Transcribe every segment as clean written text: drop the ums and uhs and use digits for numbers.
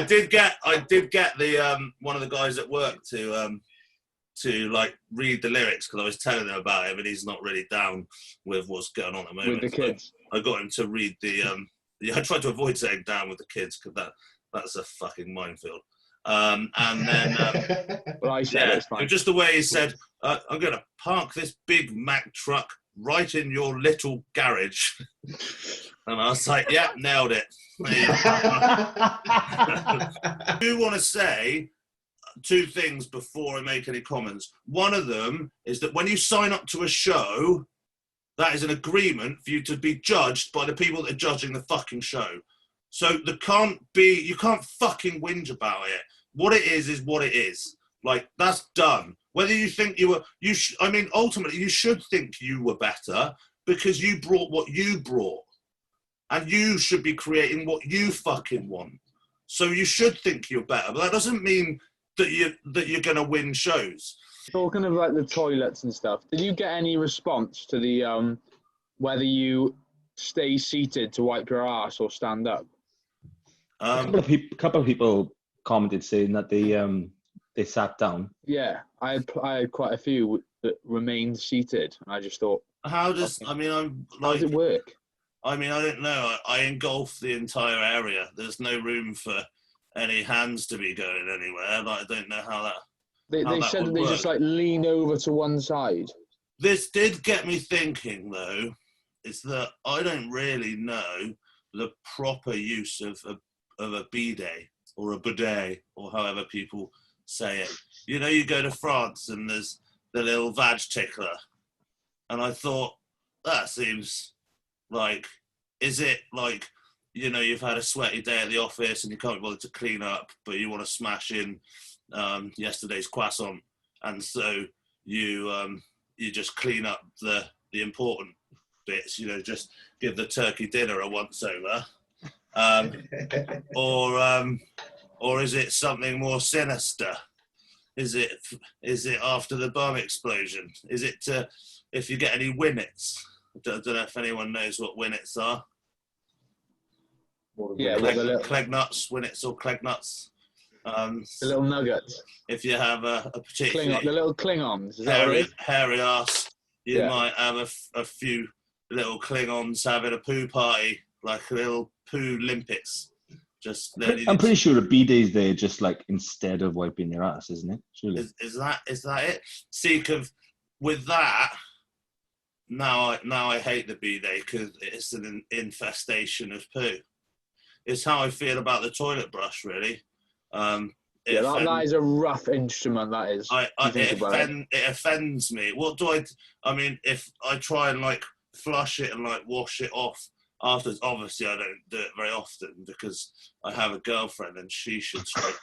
did get the one of the guys at work to like read the lyrics because I was telling him about it, but he's not really down with what's going on at the moment. With the kids. I got him to read the I tried to avoid saying down with the kids because that's a fucking minefield. And then well, I said it's fine. Just the way he said, I'm going to park this Big Mac truck right in your little garage. And I was like, yeah, nailed it. I do want to say two things before I make any comments. One of them is that when you sign up to a show, that is an agreement for you to be judged by the people that are judging the fucking show. So you can't fucking whinge about it. What it is what it is. Like, that's done. Whether you think ultimately you should think you were better because you brought what you brought. And you should be creating what you fucking want. So you should think you're better. But that doesn't mean that you're going to win shows. Talking about the toilets and stuff, did you get any response to the whether you stay seated to wipe your ass or stand up? A couple of people commented saying that they sat down. Yeah, I had quite a few that remained seated. I just thought, how does it work? I mean, I don't know. I engulf the entire area. There's no room for any hands to be going anywhere. Like, I don't know how that. They said that they just like lean over to one side. This did get me thinking, though, is that I don't really know the proper use of a bidet or a bidet or however people say it. You know, you go to France and there's the little vag tickler, and I thought that seems like, is it like, you know, you've had a sweaty day at the office and you can't be bothered to clean up, but you want to smash in yesterday's croissant, and so you just clean up the important bits, you know, just give the turkey dinner a once over, or is it something more sinister? Is it after the bomb explosion? Is it if you get any winnets? I don't know if anyone knows what winnets are. Yeah, Clegg nuts, winnets or Clegg nuts. The little nuggets. If you have a particularly the little Klingons, hairy ass, you might have a few little Klingons having a poo party, like a little poo limpets. I'm pretty sure a bidet's there just like instead of wiping your ass, isn't it? Surely. Is that it? See, with that, now I hate the bidet because it's an infestation of poo. It's how I feel about the toilet brush, really. That is a rough instrument, that is. It offends me. What do I mean, if I try and like flush it and like wash it off afterwards, obviously I don't do it very often because I have a girlfriend and she should scrape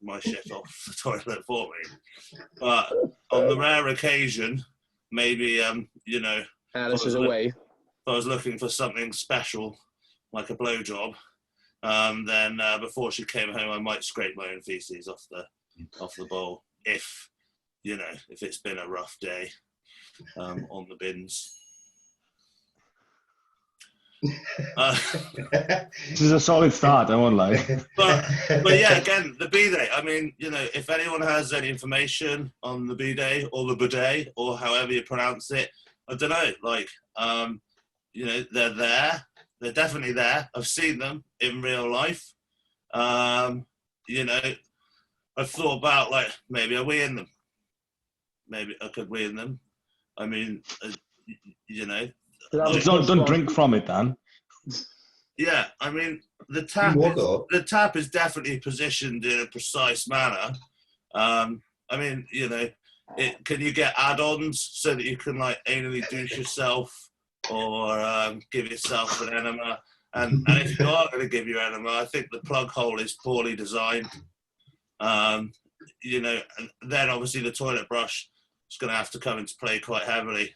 my shit off the toilet for me. But on the rare occasion, maybe, you know, Alice is away. If I was looking for something special, like a blowjob, then before she came home, I might scrape my own feces off the bowl if it's been a rough day on the bins. This is a solid start, I won't lie. But yeah, again, the bidet. I mean, you know, if anyone has any information on the bidet or the bidet or however you pronounce it, I don't know. Like, you know, they're there. They're definitely there. I've seen them in real life. You know, I've thought about like maybe I wee in them. Maybe I could wee in them. I mean, you know. Don't drink from it, Dan. Yeah, I mean the tap is definitely positioned in a precise manner. I mean, you know, can you get add-ons so that you can like anally douche yourself or give yourself an enema? And if you are going to give your enema, I think the plug hole is poorly designed. You know, and then obviously the toilet brush is going to have to come into play quite heavily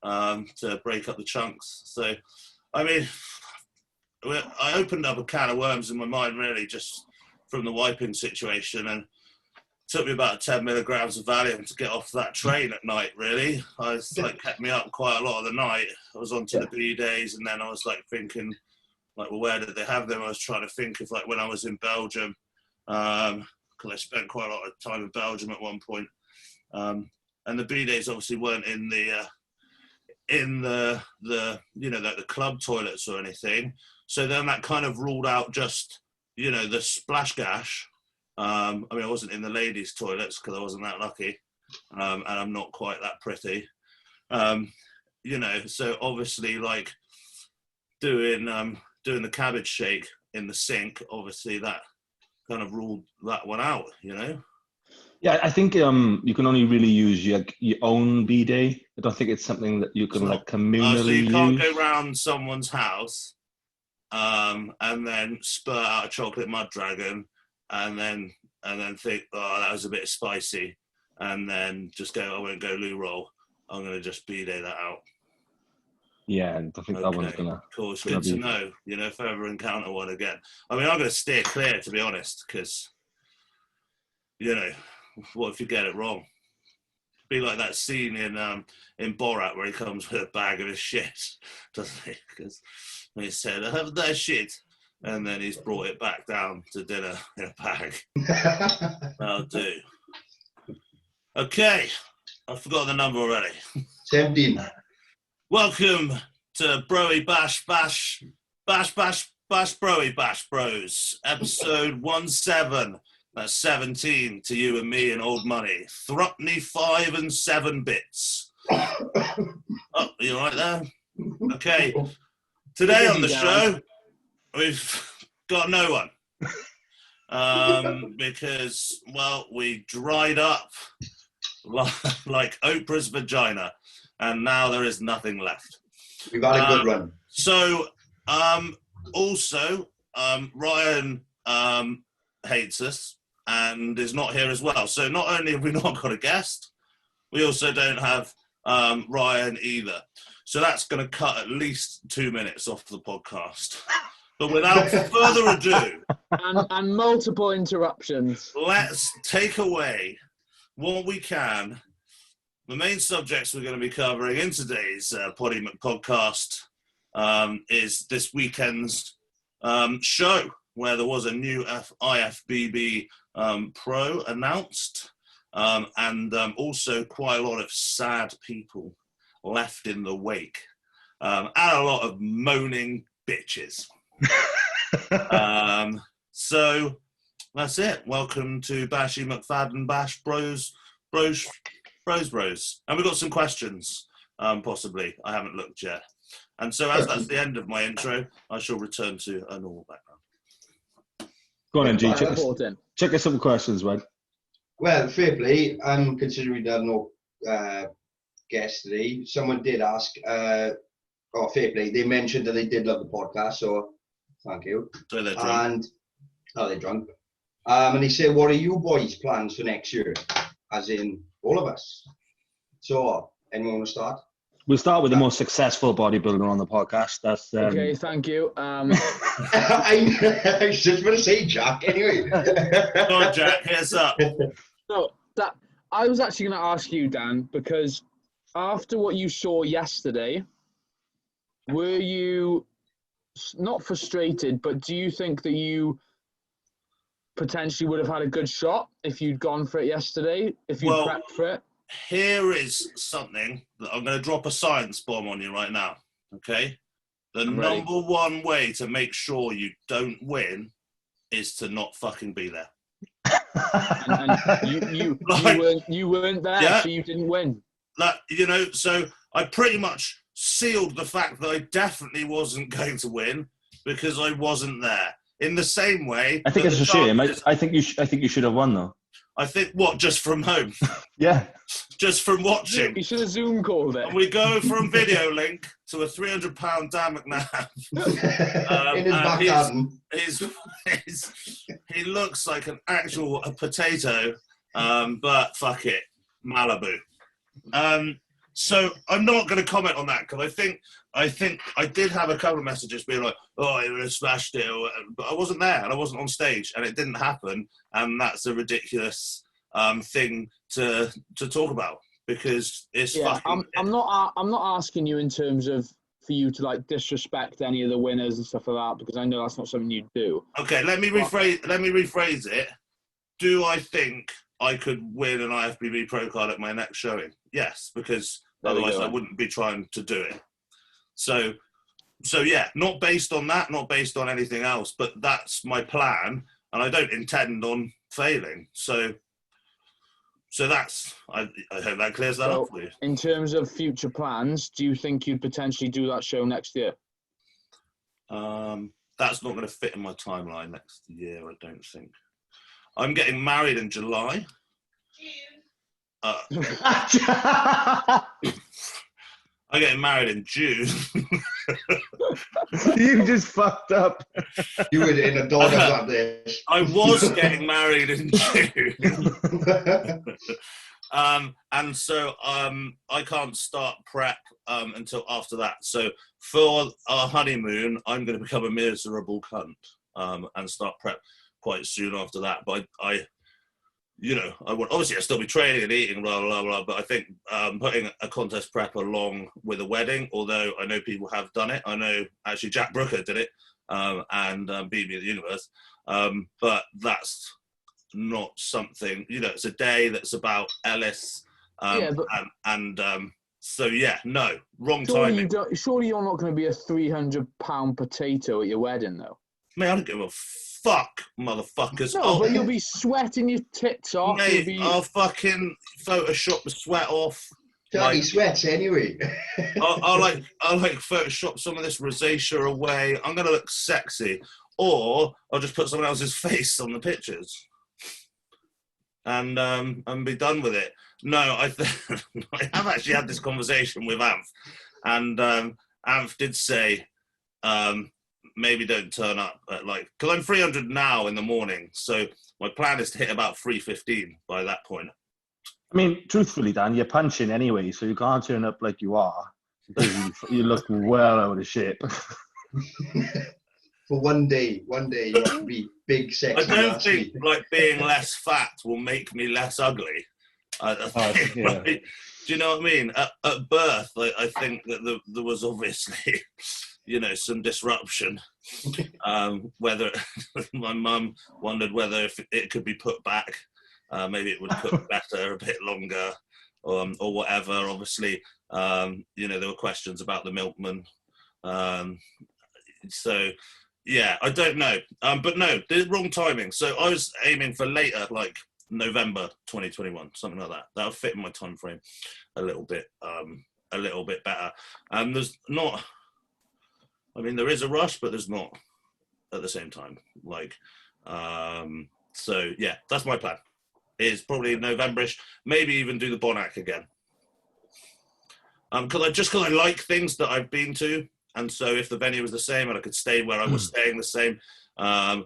to break up the chunks. So, I mean, I opened up a can of worms in my mind, really, just from the wiping situation, and it took me about 10 milligrams of Valium to get off that train at night, really. I was like, kept me up quite a lot of the night. I was onto the bidets, and then I was like thinking, like, well, where did they have them? I was trying to think of, like, when I was in Belgium, because I spent quite a lot of time in Belgium at one point. And the bidets obviously weren't in the you know, like the club toilets or anything. So then that kind of ruled out just, you know, the splash gash. I mean, I wasn't in the ladies' toilets because I wasn't that lucky, and I'm not quite that pretty. You know, so obviously, like, doing the cabbage shake in the sink, obviously that kind of ruled that one out, you know. Yeah, I think you can only really use your own bidet. I don't think it's something that you can like communally so you can't use. go round someone's house and then spurt out a chocolate mud dragon and then think, oh, that was a bit spicy, and then just go, I won't go loo roll, I'm going to just bidet that out. Yeah, I think that one's gonna. Cool, it's good to know, you know, if I ever encounter one again. I mean, I'm going to steer clear, to be honest, because, you know, what if you get it wrong? Be like that scene in Borat where he comes with a bag of his shit, doesn't he? Because he said, I have that shit, and then he's brought it back down to dinner in a bag. That'll do. Okay, I forgot the number already. 17. Welcome to Broy Bash Broy Bash Bros, episode 17. That's 17 to you and me and old money. Thrupney 5 and 7 bits. Oh, you all right there? Okay. Today on the show, we've got no one. Because, well, we dried up like Oprah's vagina, and now there is nothing left. We've had a good run. So, also, Ryan hates us and is not here as well. So not only have we not got a guest, we also don't have Ryan either. So that's going to cut at least 2 minutes off the podcast. But without further ado... And multiple interruptions. Let's take away what we can. The main subjects we're going to be covering in today's Podium podcast is this weekend's show, where there was a new IFBB Pro announced, and also quite a lot of sad people left in the wake, and a lot of moaning bitches. So that's it. Welcome to Bashy McFadden Bash Bros. And we've got some questions, possibly. I haven't looked yet. And so as that's the end of my intro, I shall return to a normal background. Go on, G. Check us some questions, right? Well, fair play. Considering we had no guest today, someone did ask, fair play. They mentioned that they did love the podcast, so thank you. So they're drunk. They're drunk. And he said, what are you boys' plans for next year? As in, all of us. So, anyone want to start? We'll start with the most successful bodybuilder on the podcast. That's okay, thank you. I was just going to say Jack, anyway. Go on, Jack, here's up. No, I was actually going to ask you, Dan, because after what you saw yesterday, were you not frustrated, but do you think that you potentially would have had a good shot if you'd gone for it yesterday, if you prepped for it? Here is something that I'm going to drop a science bomb on you right now, okay? The number one way to make sure you don't win is to not fucking be there. and you weren't there, yeah, so you didn't win. You know, so I pretty much sealed the fact that I definitely wasn't going to win because I wasn't there. In the same way, I think it's a shame. I think you should have won though. I think just from home. Yeah. Just from watching. You should have Zoom called it. And we go from video link to a 300-pound Dan McNabb. In his back garden. He looks like an actual potato, but fuck it, Malibu. So I'm not going to comment on that because I think I did have a couple of messages being like, oh, you would have smashed it, but I wasn't there and I wasn't on stage and it didn't happen, and that's a ridiculous thing to talk about because it's fucking. I'm not asking you in terms of for you to like disrespect any of the winners and stuff like that, because I know that's not something you do. Okay, let me rephrase it. Do I think I could win an IFBB Pro card at my next showing? Yes, because otherwise I wouldn't be trying to do it. So yeah, not based on that, not based on anything else, but that's my plan, and I don't intend on failing. So that's, I hope that clears that up for you. In terms of future plans, do you think you'd potentially do that show next year? That's not going to fit in my timeline next year, I don't think. I'm getting married in July. I'm getting married in June. You just fucked up. You were in a dog like this. I was getting married in June. And so I can't start prep until after that. So for our honeymoon, I'm going to become a miserable cunt and start prep quite soon after that. But I would obviously I'll still be training and eating, blah blah blah. But I think putting a contest prep along with a wedding, although I know people have done it. I know actually Jack Brooker did it and beat me at the universe. But that's not something, it's a day that's about Ellis. So yeah, no, wrong timing. Surely you're not going to be a 300-pound potato at your wedding, though. Mate, I don't give a fuck, motherfuckers. No, but you'll be sweating your tits off. Mate, I'll fucking Photoshop the sweat off. He sweats anyway. I'll Photoshop some of this rosacea away. I'm gonna look sexy, or I'll just put someone else's face on the pictures, and be done with it. No, I have actually had this conversation with Amph, and Amph did say, maybe don't turn up at because I'm 300 now in the morning, so my plan is to hit about 315 by that point. I mean, truthfully, Dan, you're punching anyway, so you can't turn up like you are, because you look well out of shape. For one day you have to be big, sexy. I don't think being less fat will make me less ugly. I think, yeah. do you know what I mean? At birth, I think that there was obviously, some disruption. Whether my mum wondered whether if it could be put back, maybe it would cook better a bit longer, or whatever. Obviously, there were questions about the milkman. So, yeah, I don't know. But no, the wrong timing. So I was aiming for later, November 2021, something like that. That'll fit in my time frame a little bit better. And there's not. I mean, there is a rush, but there's not at the same time. So yeah, that's my plan. Is probably November-ish, maybe even do the Bonac again. Because I like things that I've been to, and so if the venue was the same and I could stay where I was staying the same, I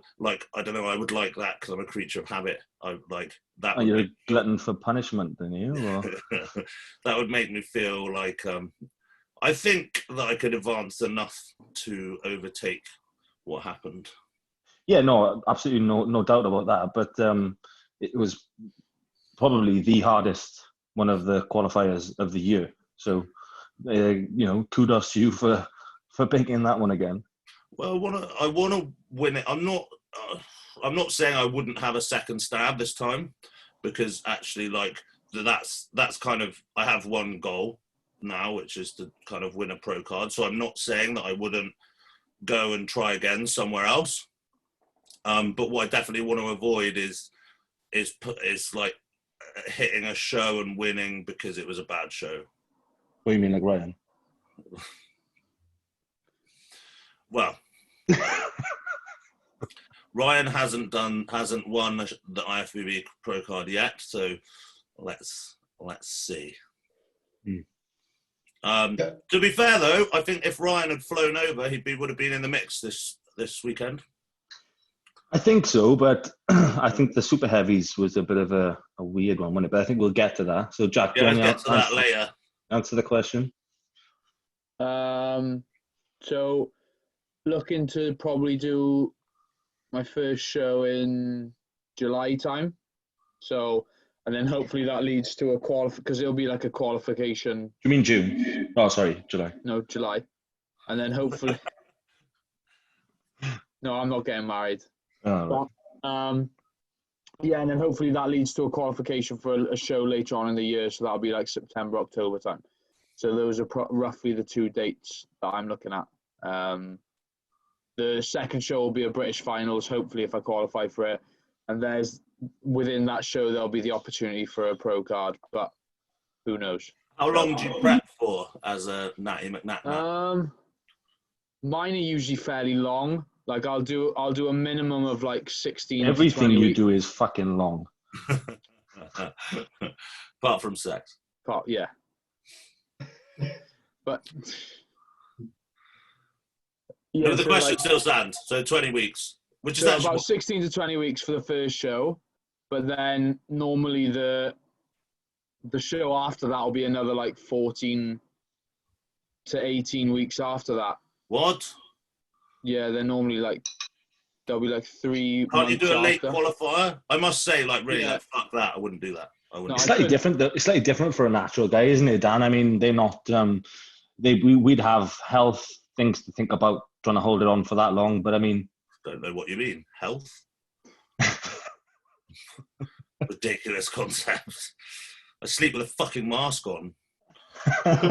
don't know, I would like that because I'm a creature of habit. I like that. You're a glutton for punishment, then you? Or? That would make me feel like I think that I could advance enough to overtake what happened. Yeah, no, absolutely no doubt about that. But it was probably the hardest one of the qualifiers of the year. So, kudos to you for picking that one again. Well, I want to win it. I'm not saying I wouldn't have a second stab this time, because actually, that's kind of, I have one goal now, which is to kind of win a pro card. So I'm not saying that I wouldn't go and try again somewhere else. But what I definitely want to avoid is hitting a show and winning because it was a bad show. What do you mean, like Ryan? Well, Ryan hasn't won the IFBB Pro card yet, so let's see. To be fair, though, I think if Ryan had flown over, would have been in the mix this weekend. I think so, but I think the super heavies was a bit of a weird one, wasn't it? But I think we'll get to that. So, Jack, let's get to that later. Answer the question. So, looking to probably do my first show in July time. So, and then hopefully that leads to a because it'll be like a qualification. Do you mean June? Oh, sorry, July. No, July. and then hopefully. No, I'm not getting married. Oh, But, yeah, and then hopefully that leads to a qualification for a show later on in the year. So that'll be like September, October time. So those are roughly the 2 dates that I'm looking at. The second show will be a British finals, hopefully, if I qualify for it. And within that show, there'll be the opportunity for a pro card, but who knows? How long do you prep for as a Natty McNat? Mine are usually fairly long. Like I'll do a minimum of like 16. everything you weeks. do is fucking long. Apart from sex. Yeah. But yeah, No, the question still stands. So 20 weeks, which is actually about 16 to 20 weeks for the first show, but then normally the show after that will be another like 14 to 18 weeks after that. What? Yeah, they're normally like there'll be like 3 Can't you do a late after. qualifier? I must say, like, really, Yeah. like, fuck that. I wouldn't do that. It's slightly different. It's slightly different for a natural guy, isn't it, Dan? I mean, they're not. We'd have health things to think about trying to hold it on for that long. But I mean, Don't know what you mean. Health? Ridiculous concept. I sleep with a fucking mask on. Yeah,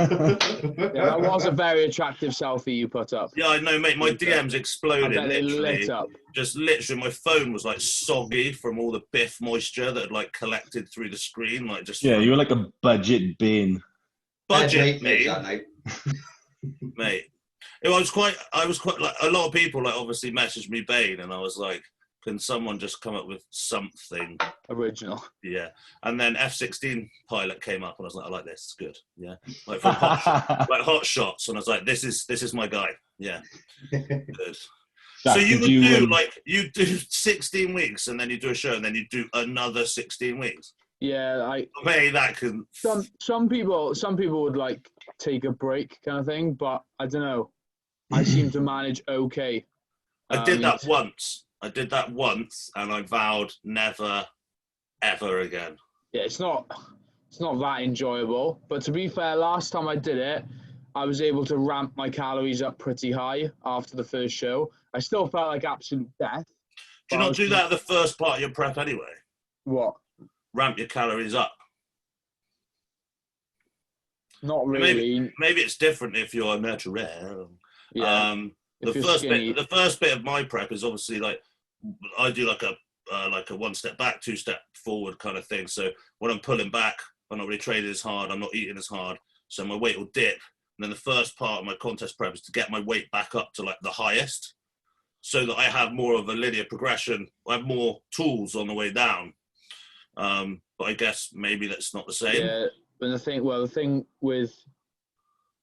that was a very attractive selfie you put up. Yeah, I know, mate. My DMs I exploded. bet they Literally. lit up. Just literally, my phone was like soggy from all the Biff moisture that had like collected through the screen. Like just yeah, you were like a budget bean. budget, mate. mate. Mate. I was quite like a lot of people like obviously messaged me Bane, and I was like, can someone just come up with something Original. Yeah, and then F16 pilot came up, and I was like, I like this. It's good. Yeah, like from hot shots, and I was like, this is my guy. Yeah, good. Jack, so you would do you do 16 weeks, and then you do a show, and then you do another 16 weeks. Yeah, Maybe that can. some people would like take a break kind of thing, but I don't know. I seem to manage okay. I did that once. And I vowed never, ever again. Yeah, it's not that enjoyable. But to be fair, last time I did it, I was able to ramp my calories up pretty high after the first show. I still felt like absolute death. Do you not do that at the first part of your prep anyway? What? Ramp your calories up. Not really. Maybe it's different if you're natural. Yeah. The first bit of my prep is obviously like I do like a 1 step back, 2 step forward kind of thing. So when I'm pulling back, I'm not really training as hard. I'm not eating as hard, so my weight will dip. And then the first part of my contest prep is to get my weight back up to like the highest, so that I have more of a linear progression. I have more tools on the way down. But I guess maybe that's not the same. Yeah, but the thing with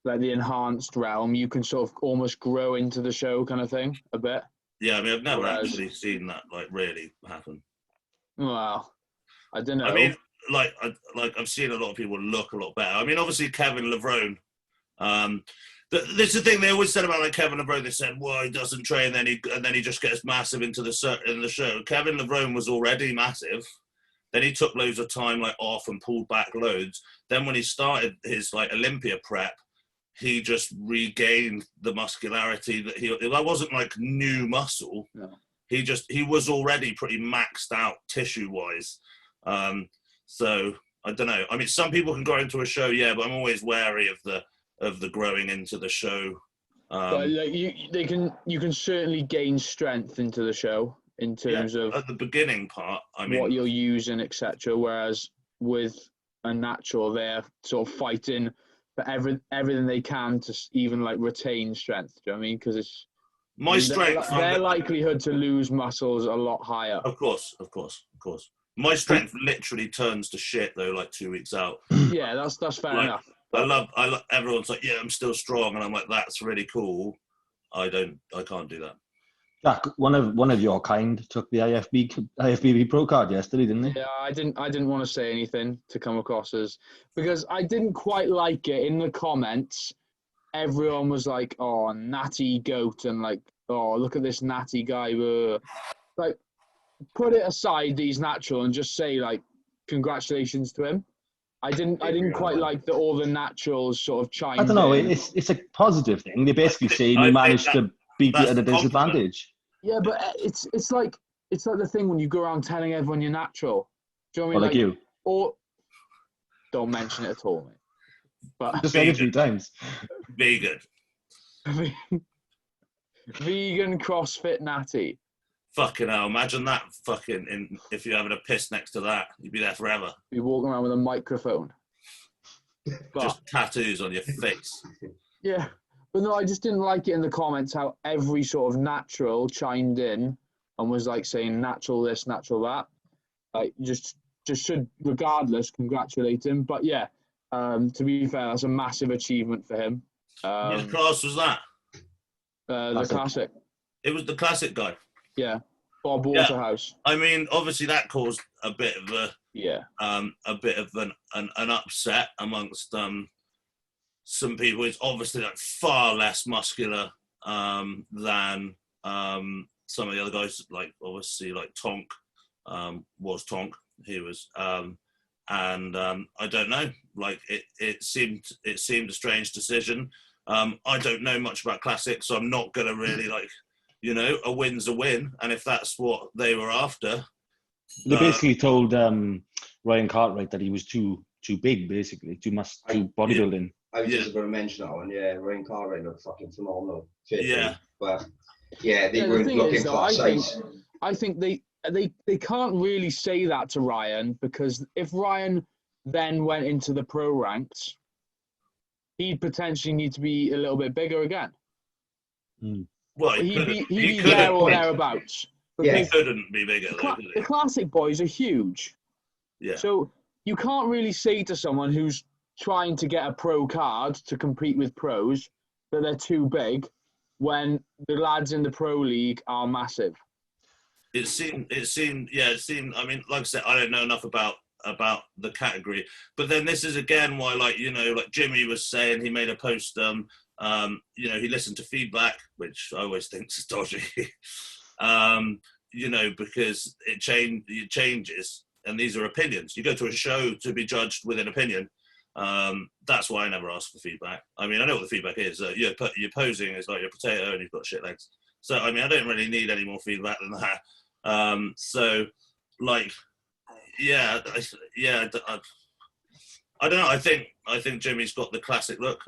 like the enhanced realm, you can sort of almost grow into the show kind of thing a bit. Yeah, I mean, I've never actually seen that like really happen. Well, I don't know. I mean, I've seen a lot of people look a lot better. I mean, obviously Kevin Levrone. This is the thing they always said about like Kevin Levrone. They said, "Well, he doesn't train, and then he just gets massive in the show." Kevin Levrone was already massive. Then he took loads of time like off and pulled back loads. Then when he started his like Olympia prep, he just regained the muscularity that wasn't like new muscle. No. He was already pretty maxed out tissue wise. So I don't know. I mean, some people can grow into a show, yeah, but I'm always wary of the growing into the show. But like you can certainly gain strength into the show in terms of at the beginning part. I mean, what you're using, etc. Whereas with a natural, they're sort of fighting for everything they can to even like retain strength. Do you know what I mean? Because it's strength. Their likelihood to lose muscle is a lot higher. Of course. My strength literally turns to shit though, like 2 weeks out. Yeah, that's fair enough. I love. Everyone's like, yeah, I'm still strong, and I'm like, that's really cool. I can't do that. Jack, one of your kind took the IFBB Pro card yesterday, didn't he? Yeah, I didn't want to say anything to come across as, because I didn't quite like it. In the comments, everyone was like, "Oh, natty goat," and like, "Oh, look at this natty guy." Like, put it aside, he's natural, and just say like, "Congratulations to him." I didn't quite like the all the naturals sort of chimed I don't know. in. It's a positive thing. They're basically saying you managed to beat you at a disadvantage. Yeah, but it's like the thing when you go around telling everyone you're natural. Do you know what I mean? Like you. Or don't mention it at all, mate. But Just said it a few times. Vegan. Vegan CrossFit natty. Fucking hell, imagine that if you're having a piss next to that, you'd be there forever. Be walking around with a microphone. But, just tattoos on your face. Yeah. But no, I just didn't like it in the comments how every sort of natural chimed in and was like saying natural this, natural that. Like just should regardless congratulate him. But yeah, to be fair, that's a massive achievement for him. Which class was that? The classic. It was the classic guy. Yeah, Bob Waterhouse. I mean, obviously that caused a bit of an upset amongst some people. It's obviously like far less muscular than some of the other guys. Like obviously, like Tonk was Tonk. He was, and I don't know. Like it seemed a strange decision. I don't know much about classics, so I'm not gonna really like. You know, a win's a win, and if that's what they were after, they basically told Ryan Cartwright that he was too big, basically, too bodybuilding. I was just about to mention that one. Yeah, Ryan Cartwright looked fucking phenomenal. But they weren't looking for size. I think they can't really say that to Ryan because if Ryan then went into the pro ranks, he'd potentially need to be a little bit bigger again. Well, he'd be there or thereabouts. Yeah, he couldn't be bigger. The classic boys are huge. Yeah. So you can't really say to someone who's trying to get a pro card to compete with pros that they're too big when the lads in the pro league are massive. It seemed. I mean, like I said, I don't know enough about the category, but then this is again why, like, you know, like Jimmy was saying, he made a post. You know, he listened to feedback, which I always think is dodgy. You know, because it changes, and these are opinions. You go to a show to be judged with an opinion. That's why I never ask for feedback. I mean, I know what the feedback is. You're posing as like you're a potato and you've got shit legs. So, I mean, I don't really need any more feedback than that. So, like, I don't know. I think Jimmy's got the classic look.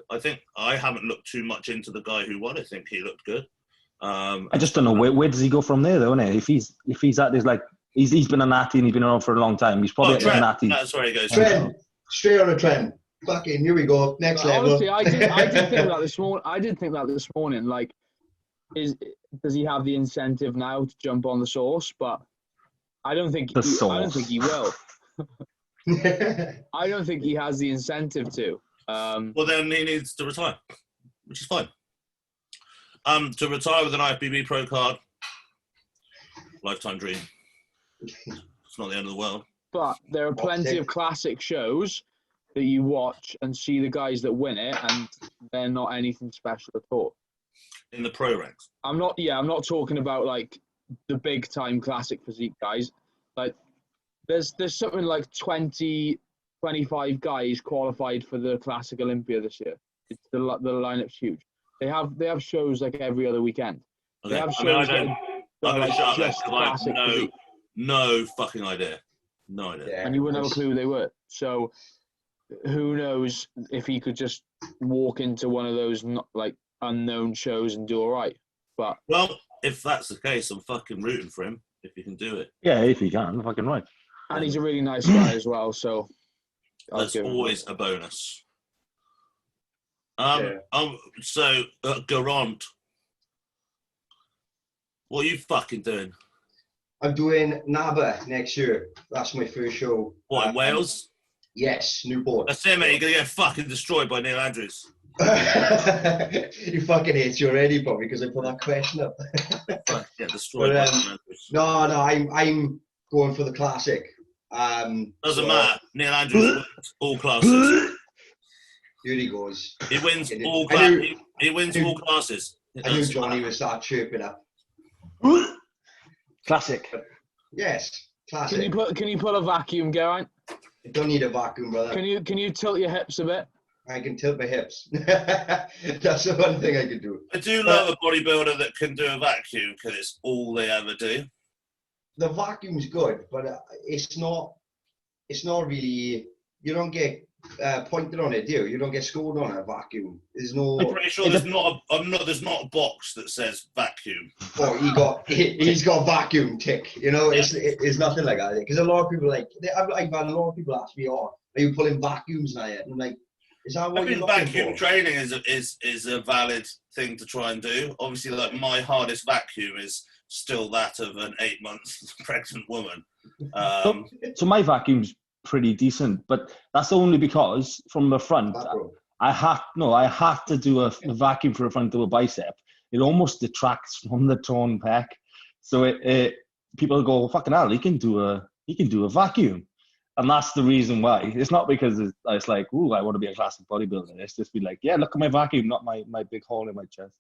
I haven't looked too much into the guy who won. I think he looked good. I just don't know where does he go from there, though, isn't it? If he's at this, like he's been a natty and he's been around for a long time. He's probably at natty. That's where he goes. Trend, straight on a trend. Fucking here we go. Next level. Honestly, I did think that this morning. I did think that this morning. Like, does he have the incentive now to jump on the sauce? But I don't think. I don't think he will. I don't think he has the incentive to. Well, then he needs to retire, which is fine. To retire with an IFBB Pro card, lifetime dream. It's not the end of the world. But there are plenty of classic shows that you watch and see the guys that win it, and they're not anything special at all. In the pro ranks. I'm not talking about like the big time classic physique guys. Like there's something like 20, 25 guys qualified for the Classic Olympia this year. It's the lineup's huge. They have shows like every other weekend. Okay. They have shows no fucking idea. No idea. Yeah, and you wouldn't have a clue who they were. So who knows if he could just walk into one of those like unknown shows and do all right. But well, if that's the case, I'm fucking rooting for him if he can do it. Yeah, if he can, fucking right. And he's a really nice guy as well, so that's always a bonus. So Garant, what are you fucking doing? I'm doing NABA next year. That's my first show. What, in Wales? Yes, Newport. That's it, mate. You're going to get fucking destroyed by Neil Andrews. He fucking hates you already, probably, because I put that question up. Yeah, destroyed by Neil Andrews. No, I'm going for the classic. Doesn't matter. Neil Andrews wins all classes. Here he goes. He wins all classes. He wins all classes. I knew Johnny would start chirping up. Classic. Yes, classic. Can you put a vacuum going? I don't need a vacuum, brother. Can you tilt your hips a bit? I can tilt my hips. That's the one thing I can do. I do love a bodybuilder that can do a vacuum because it's all they ever do. The vacuum's good, but it's not really, you don't get pointed on it, do you? You don't get scored on a vacuum. There's no. I'm pretty sure there's not a box that says vacuum. Oh, he's got vacuum tick. You know, it's nothing like that. Because a lot of people I've had a lot of people ask me, "Oh, are you pulling vacuums now yet?" And I'm like, is that what you're looking vacuum for? training is a valid thing to try and do. Obviously, like my hardest vacuum is still that of an 8-month pregnant woman. So my vacuum's pretty decent, but that's only because from the front, I had to do a vacuum for a front of a bicep. It almost detracts from the torn pec. So people go, fucking hell, he can do a vacuum. And that's the reason why. It's not because it's like, ooh, I want to be a classic bodybuilder. It's just be like, yeah, look at my vacuum, not my big hole in my chest.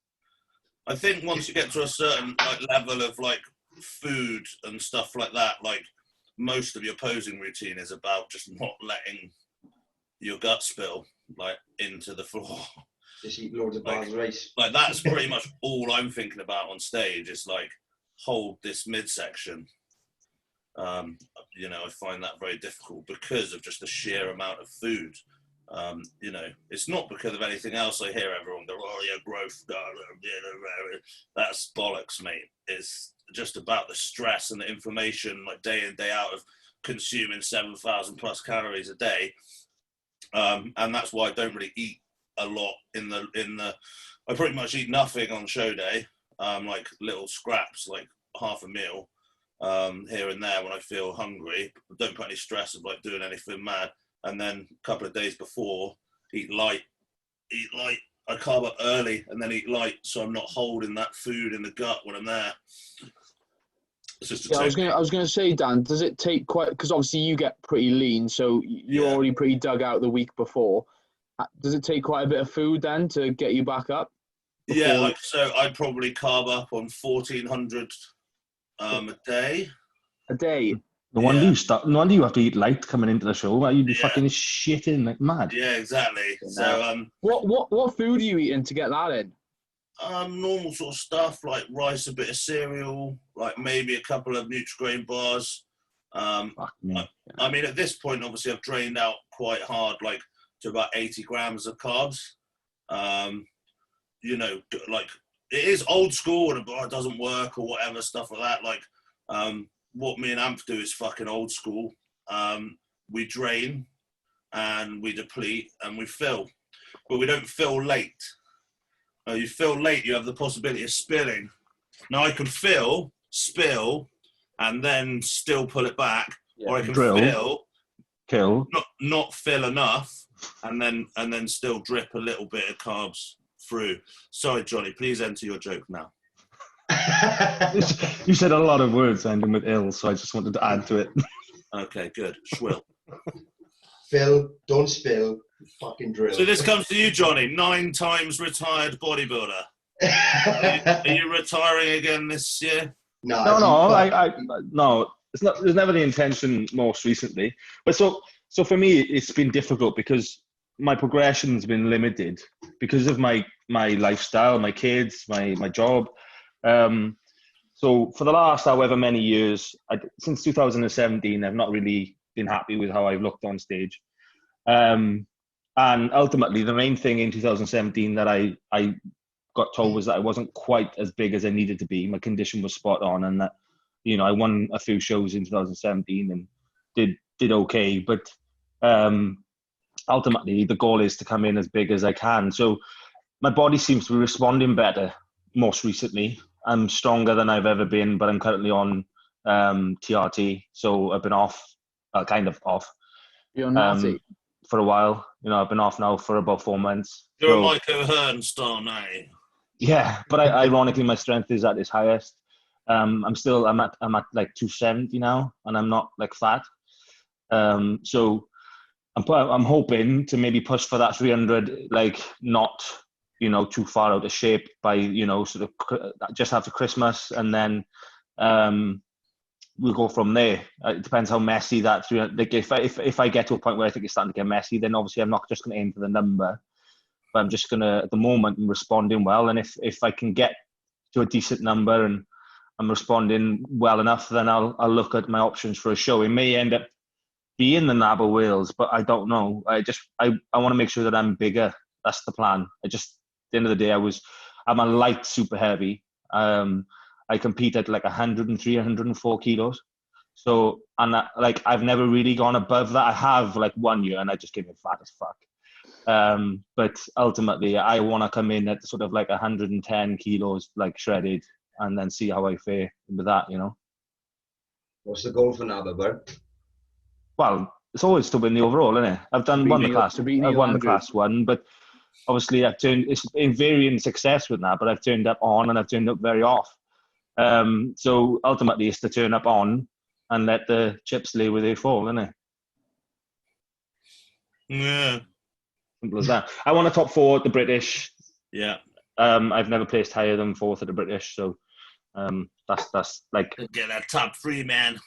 I think once you get to a certain level of like food and stuff like that, like most of your posing routine is about just not letting your gut spill like into the floor. Just eat loads of bars of rice. Like that's pretty much all I'm thinking about on stage is like hold this midsection. I find that very difficult because of just the sheer amount of food. It's not because of anything else. I hear everyone go, "Oh yeah, growth." That's bollocks, mate. It's just about the stress and the information, like day in day out of consuming 7,000 plus calories a day, and that's why I don't really eat a lot in the. I pretty much eat nothing on show day, like little scraps, like half a meal. Here and there when I feel hungry. Don't put any stress of like doing anything mad. And then a couple of days before, eat light. I carb up early and then eat light, so I'm not holding that food in the gut when I'm there. It's just I was gonna say, Dan, does it take quite? Because obviously you get pretty lean, so you're already pretty dug out the week before. Does it take quite a bit of food then to get you back up? Yeah, so I'd probably carb up on 1,400. A day. No wonder you have to eat light coming into the show. You'd be fucking shitting like mad. Yeah, exactly. So what food are you eating to get that in? Normal sort of stuff like rice, a bit of cereal, like maybe a couple of Nutri-Grain bars. Fuck me. I mean, at this point, obviously, I've drained out quite hard, like to about 80 grams of carbs. Like. It is old school and it doesn't work or whatever, stuff like that. Like, what me and Amp do is fucking old school. We drain and we deplete and we fill, but we don't fill late. You fill late, you have the possibility of spilling. Now I can fill, spill, and then still pull it back, or I can kill, not fill enough, and then still drip a little bit of carbs through. Sorry, Johnny, please enter your joke now. You said a lot of words ending with ill, so I just wanted to add to it. Okay, good. Schwill. Fill, don't spill, fucking drill. So this comes to you, Johnny, 9 times retired bodybuilder. Are you retiring again this year? No. It's not. There's never the intention most recently, but so for me, it's been difficult because my progression's been limited because of my lifestyle, my kids, my job. So for the last however many years, since 2017, I've not really been happy with how I've looked on stage. And ultimately, the main thing in 2017 that I got told was that I wasn't quite as big as I needed to be. My condition was spot on, and that, I won a few shows in 2017 and did okay. But ultimately, the goal is to come in as big as I can. So my body seems to be responding better most recently. I'm stronger than I've ever been, but I'm currently on TRT. So I've been off, kind of off. You're naughty. For a while. I've been off now for about 4 months. You're a Mike O'Hearn star now. Yeah, but ironically, my strength is at its highest. I'm at like 270 now, and I'm not like fat. So I'm hoping to maybe push for that 300, like not, too far out of shape by, sort of just after Christmas, and then we'll go from there. It depends how messy that 300. Like if I get to a point where I think it's starting to get messy, then obviously I'm not just going to aim for the number, but I'm just going to, at the moment, I'm responding well. And if I can get to a decent number and I'm responding well enough, then I'll look at my options for a show. It may end up being the Nab of Wales, but I don't know. I want to make sure that I'm bigger. That's the plan. At the end of the day, I'm a light super heavy. I compete at like 103, 104 kilos. So, and I've never really gone above that. I have like 1 year and I just came in fat as fuck. But ultimately I want to come in at sort of like 110 kilos, like shredded, and then see how I fare with that, you know. What's the goal for Naba, bro? Well, it's always to win the overall, isn't it? I've won the class one, but obviously it's been varying success with that, but I've turned up on and I've turned up very off. So ultimately it's to turn up on and let the chips lay where they fall, isn't it? Yeah. Simple as that. I want a top 4 at the British. Yeah. I've never placed higher than 4th at the British, so that's like get that top 3, man.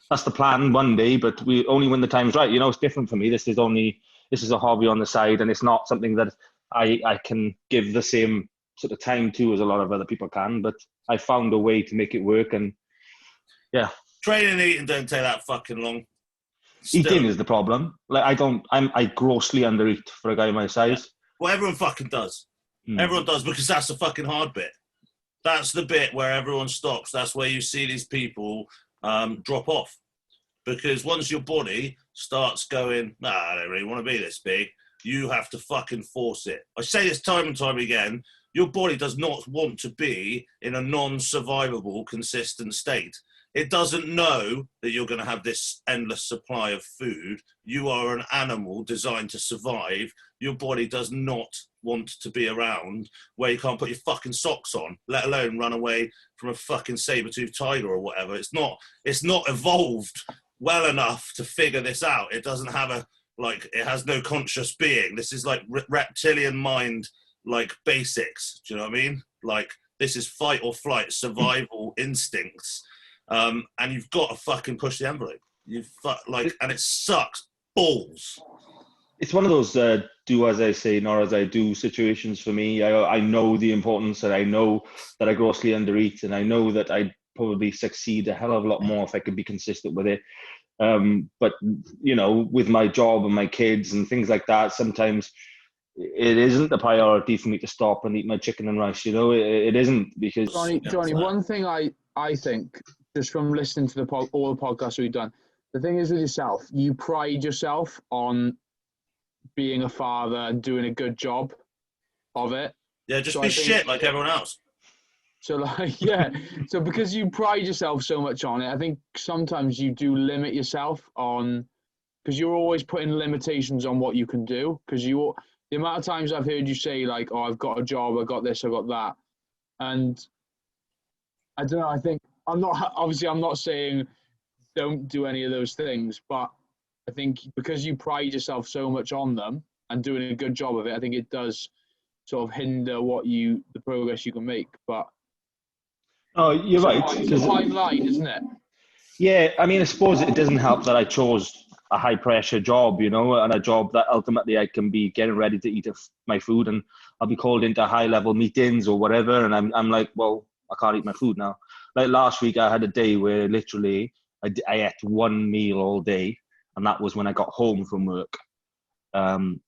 That's the plan one day, but we only when the time's right. You know, it's different for me. This is a hobby on the side, and it's not something that I can give the same sort of time to as a lot of other people can. But I found a way to make it work, and yeah. Training and eating don't take that fucking long. Eating is the problem. Like I grossly undereat for a guy my size. Yeah. Well, everyone fucking does. Everyone does, because that's the fucking hard bit. That's the bit where everyone stops. That's where you see these people drop off. Because once your body starts going, nah, I don't really want to be this big, you have to fucking force it. I say this time and time again, your body does not want to be in a non-survivable, consistent state. It doesn't know that you're going to have this endless supply of food. You are an animal designed to survive. Your body does not want to be around where you can't put your fucking socks on, let alone run away from a fucking saber-toothed tiger or whatever. It's not evolved well enough to figure this out. It doesn't have it has no conscious being. This is like reptilian mind, like basics. Do you know what I mean? Like, this is fight or flight, survival instincts. And you've got to fucking push the envelope. And it sucks balls. It's one of those do as I say, not as I do situations for me. I know the importance, and I know that I grossly undereat, and I know that I'd probably succeed a hell of a lot more if I could be consistent with it. But, you know, with my job and my kids and things like that, sometimes it isn't a priority for me to stop and eat my chicken and rice. You know, it isn't, because... Johnny, one thing I think, just from listening to all the podcasts we've done, the thing is with yourself, you pride yourself on being a father and doing a good job of it. Yeah, just be shit like everyone else. So so because you pride yourself so much on it, I think sometimes you do limit yourself because you're always putting limitations on what you can do. Because the amount of times I've heard you say like, "Oh, I've got a job, I've got this, I've got that," and I don't know. I think I'm not saying don't do any of those things, but I think because you pride yourself so much on them and doing a good job of it, I think it does sort of hinder the progress you can make. But oh, you're right. It's a fine line, isn't it? Yeah, I mean, I suppose it doesn't help that I chose a high pressure job, you know, and a job that ultimately I can be getting ready to eat my food, and I'll be called into high level meetings or whatever, and I'm like, well, I can't eat my food now. Like last week, I had a day where literally I ate one meal all day, and that was when I got home from work.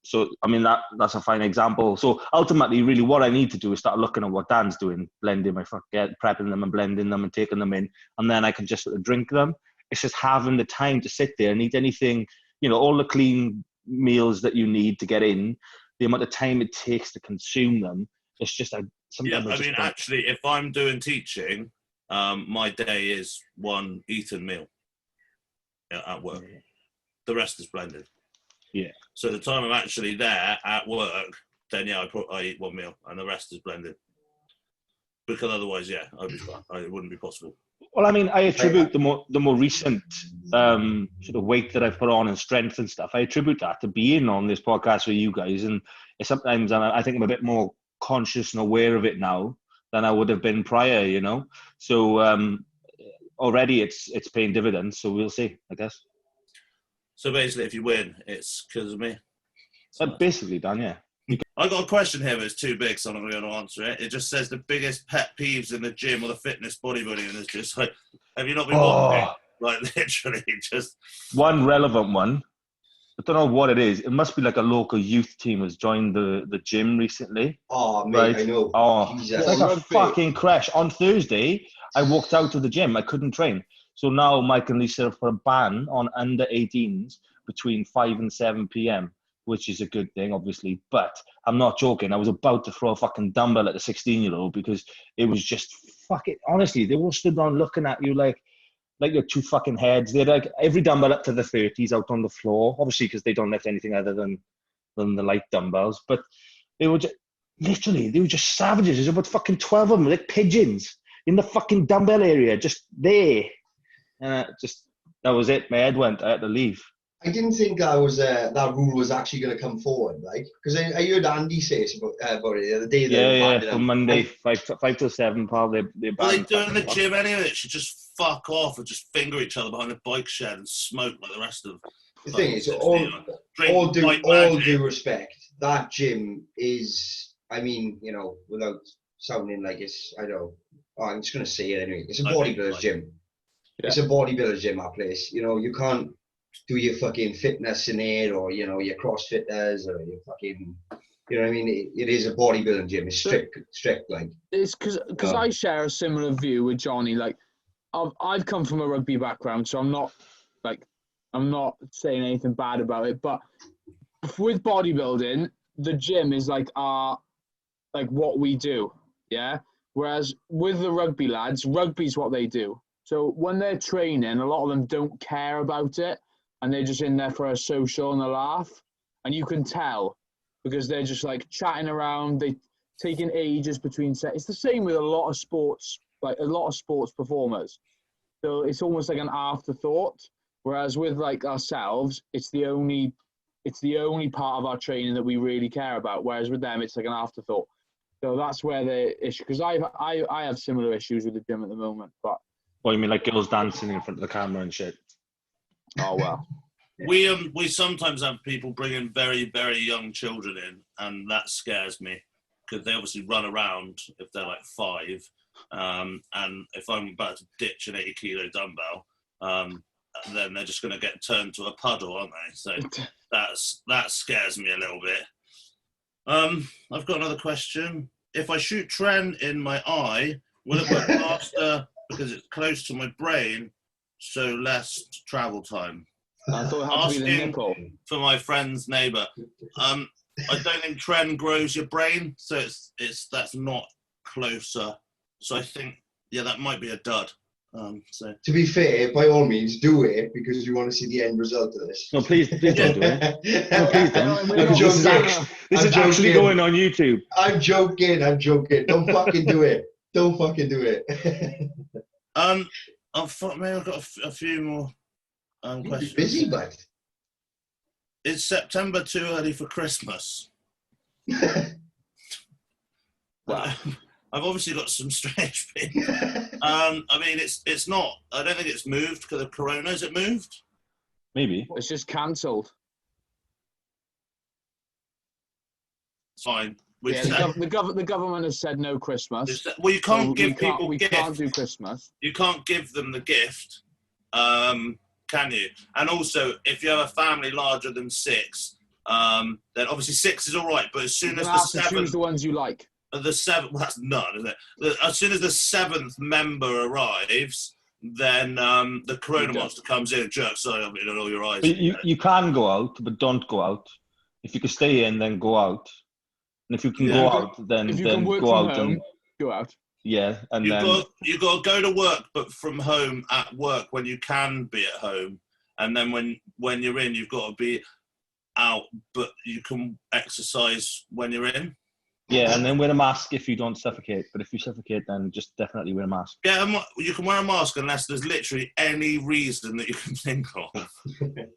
So, I mean, that's a fine example. So ultimately, really what I need to do is start looking at what Dan's doing, blending prepping them and blending them and taking them in, and then I can just sort of drink them. It's just having the time to sit there and eat anything, you know, all the clean meals that you need to get in, the amount of time it takes to consume them. It's just, actually, if I'm doing teaching, my day is one eaten meal at work. The rest is blended. Yeah. So the time I'm actually there at work, then I eat one meal and the rest is blended. Because otherwise, it wouldn't be possible. Well, I mean, I attribute the more recent sort of weight that I've put on and strength and stuff. I attribute that to being on this podcast with you guys, and sometimes I think I'm a bit more conscious and aware of it now than I would have been prior. You know, so already it's paying dividends. So we'll see, I guess. So basically, if you win, it's because of me. Basically, Dan, yeah. I got a question here, but it's too big, so I'm not going to answer it. It just says the biggest pet peeves in the gym or the fitness bodybuilding, and it's just like, have you not been watching? Like literally, just one relevant one. I don't know what it is. It must be like a local youth team has joined the gym recently. Oh, mate, right? I know. Oh, Jesus. it's like a fucking crash. On Thursday, I walked out of the gym. I couldn't train. So now Mike and Lisa have put a ban on under 18s between 5 and 7 p.m., which is a good thing, obviously. But I'm not joking. I was about to throw a fucking dumbbell at a 16-year-old because it was just fucking... Honestly, they all stood around looking at you like you're two fucking heads. They're like every dumbbell up to the 30s out on the floor, obviously because they don't lift anything other than the light dumbbells. But they were just... Literally, they were just savages. There's about fucking 12 of them, like pigeons, in the fucking dumbbell area, just there. That was it. My head went. I had to leave. I didn't think that rule was actually going to come forward, like, because I heard Andy say about it the other day. Yeah. On Monday, 5 till 7, pal. They well, they do it in the gym anyway. It should just fuck off and just finger each other behind a bike shed and smoke like the rest of. The thing is, all due respect, that gym is. I mean, you know, without sounding like it's, I don't know. Oh, I'm just going to say it anyway. It's a bodybuilder's gym. Yeah. It's a bodybuilder's gym, that place. You know, you can't do your fucking fitness in there, or, you know, your CrossFitters, or your fucking, you know what I mean? It is a bodybuilding gym. It's strict like. It's because I share a similar view with Johnny. Like, I've come from a rugby background, so I'm not saying anything bad about it. But with bodybuilding, the gym is like what we do, yeah. Whereas with the rugby lads, rugby's what they do. So when they're training, a lot of them don't care about it, and they're just in there for a social and a laugh. And you can tell because they're just like chatting around. They taking ages between sets. It's the same with a lot of sports, like a lot of sports performers. So it's almost like an afterthought. Whereas with like ourselves, it's the only part of our training that we really care about. Whereas with them, it's like an afterthought. So that's where the issue. Because I have similar issues with the gym at the moment, but. Well, you mean like girls dancing in front of the camera and shit? Oh well. We sometimes have people bringing very, very young children in, and that scares me because they obviously run around if they're like 5, and if I'm about to ditch an 80-kilo dumbbell, then they're just going to get turned to a puddle, aren't they? So that scares me a little bit. I've got another question. If I shoot Tren in my eye, will it work faster because it's close to my brain, so less travel time? I thought it had to be the nipple. For my friend's neighbour. I don't think Tren grows your brain, so that's not closer. So I think, yeah, that might be a dud. So to be fair, by all means, do it because you want to see the end result of this. No, please don't do it. No, please don't. This is actually going on YouTube. I'm joking. Don't fucking do it. Don't fucking do it. Maybe I've got a few more questions. Busy, bud. Is September too early for Christmas? Wow. I've obviously got some strange things. I mean, it's not. I don't think it's moved because of Corona. Is it moved? Maybe. It's just cancelled. It's fine. The government has said no Christmas. Well, you can't give people gifts. We can't do Christmas. You can't give them the gift, can you? And also, if you have a family larger than 6, then obviously 6 is all right. But as soon as the 7th, choose the ones you like. The 7th, well, that's none, isn't it? As soon as the 7th member arrives, then the Corona monster comes in and jerks on all your eyes. But you can go out, but don't go out. If you can stay in, then go out. And if you can go out, then go out and go out. Yeah, and you got to go to work, but from home at work when you can be at home, and then when you're in, you've got to be out, but you can exercise when you're in. Yeah, and then wear a mask if you don't suffocate. But if you suffocate, then just definitely wear a mask. Yeah, you can wear a mask unless there's literally any reason that you can think of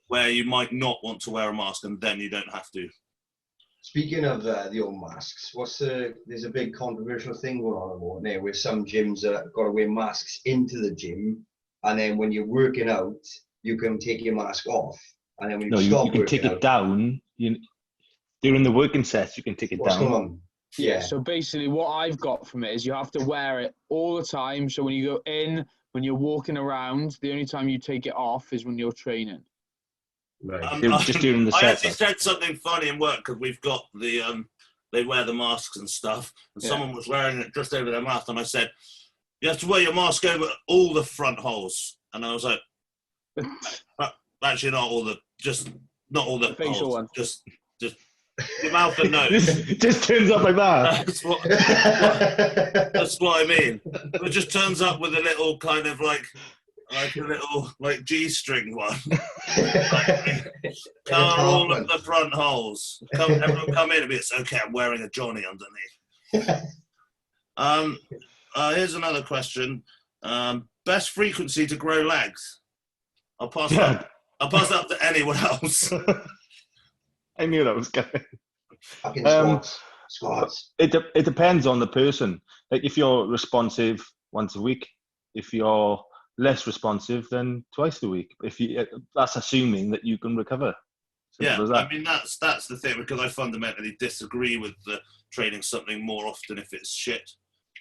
where you might not want to wear a mask, and then you don't have to. Speaking of the old masks, there's a big controversial thing going on about now where some gyms have got to wear masks into the gym and then when you're working out, you can take your mask off, and then when you No, stop you can take it down. During the working sets, you can take it what's down. going on? Yeah. So basically, what I've got from it is you have to wear it all the time. So when you go in, when you're walking around, the only time you take it off is when you're training. Right. Just during the I set. actually said something funny in work because we've got the they wear the masks and stuff, and someone was wearing it just over their mouth, and I said, "You have to wear your mask over all the front holes," and I was like, "Actually, not all the facial holes, one, just your mouth and nose." Just turns up like that. That's what I mean. It just turns up with a little kind of like a little like G-string one. Cover all of the front holes. Everyone come in and be, it's okay, I'm wearing a Johnny underneath. Here's another question. Best frequency to grow legs? I'll pass that up to anyone else. I knew that was coming. Fucking squats. It depends on the person. Like if you're responsive once a week, if you're less responsive, then twice a week. That's assuming that you can recover. Simple I mean that's the thing, because I fundamentally disagree with the training something more often if it's shit.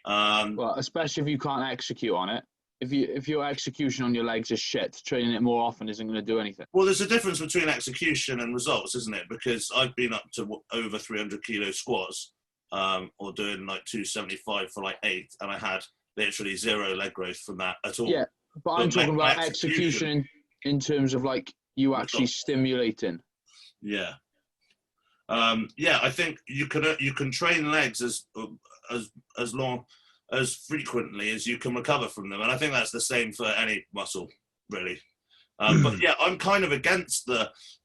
Well, especially if you can't execute on it. If your execution on your legs is shit, training it more often isn't going to do anything. Well, there's a difference between execution and results, isn't it? Because I've been up to over 300 kilo squats, or doing like 275 for like 8, and I had literally 0 leg growth from that at all. Yeah, but I'm talking about execution in terms of like you actually stimulating. Yeah. I think you can train legs as long as frequently as you can recover from them, and I think that's the same for any muscle, really. But yeah, I'm kind of against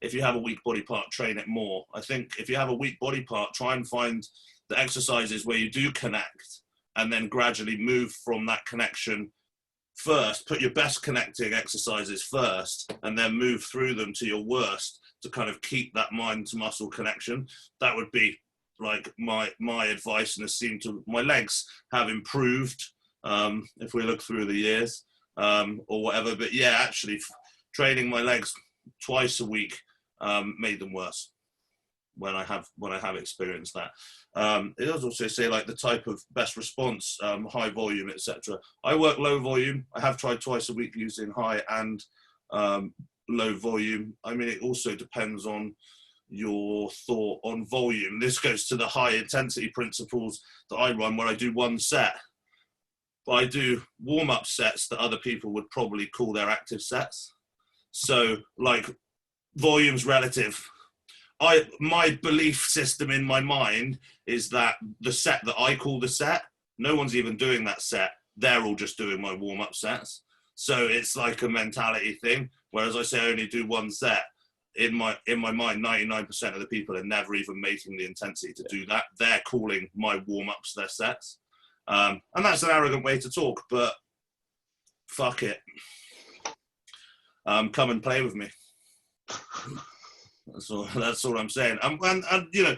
if you have a weak body part, train it more. I think if you have a weak body part, try and find the exercises where you do connect, and then gradually move from that connection first. Put your best connecting exercises first, and then move through them to your worst to kind of keep that mind to muscle connection. That would be like my advice, and my legs have improved if we look through the years or whatever. But yeah, actually training my legs twice a week made them worse when I have experienced that. It does also say like the type of best response, high volume, etc. I work low volume. I have tried twice a week using high and low volume. I mean, it also depends on your thought on volume. This goes to the high intensity principles that I run, where I do one set, but I do warm-up sets that other people would probably call their active sets. So like volume's relative. My belief system in my mind is that the set that I call the set, no one's even doing that set. They're all just doing my warm-up sets. So it's like a mentality thing. Whereas I say I only do one set, in my mind, 99% of the people are never even making the intensity to do that. They're calling my warm-ups their sets. And that's an arrogant way to talk, but fuck it. Come and play with me. That's all I'm saying. And you know,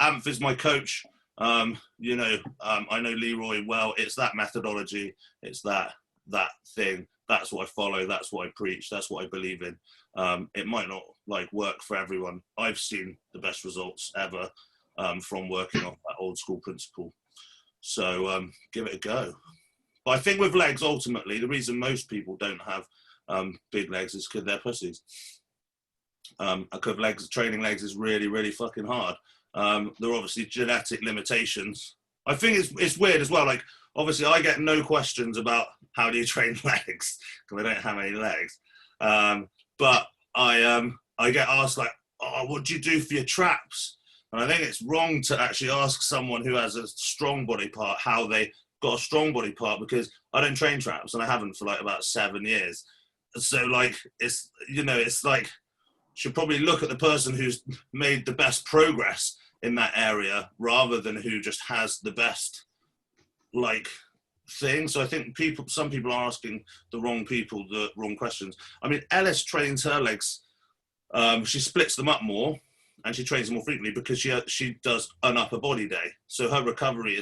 Amph is my coach. I know Leroy well. It's that methodology. It's that thing. That's what I follow. That's what I preach. That's what I believe in. It might not like work for everyone. I've seen the best results ever from working off that old school principle. So give it a go. But I think with legs, ultimately, the reason most people don't have big legs is because they're pussies. Because training legs is really, really fucking hard. There are obviously genetic limitations. I think it's weird as well. Like, obviously, I get no questions about how do you train legs because I don't have any legs. But I get asked like, oh, what do you do for your traps? And I think it's wrong to actually ask someone who has a strong body part how they got a strong body part, because I don't train traps and I haven't for like about 7 years. So like, it's like, should probably look at the person who's made the best progress in that area rather than who just has the best like thing. So I think some people are asking the wrong people the wrong questions. I mean, Ellis trains her legs. She splits them up more and she trains them more frequently because she does an upper body day. So her recovery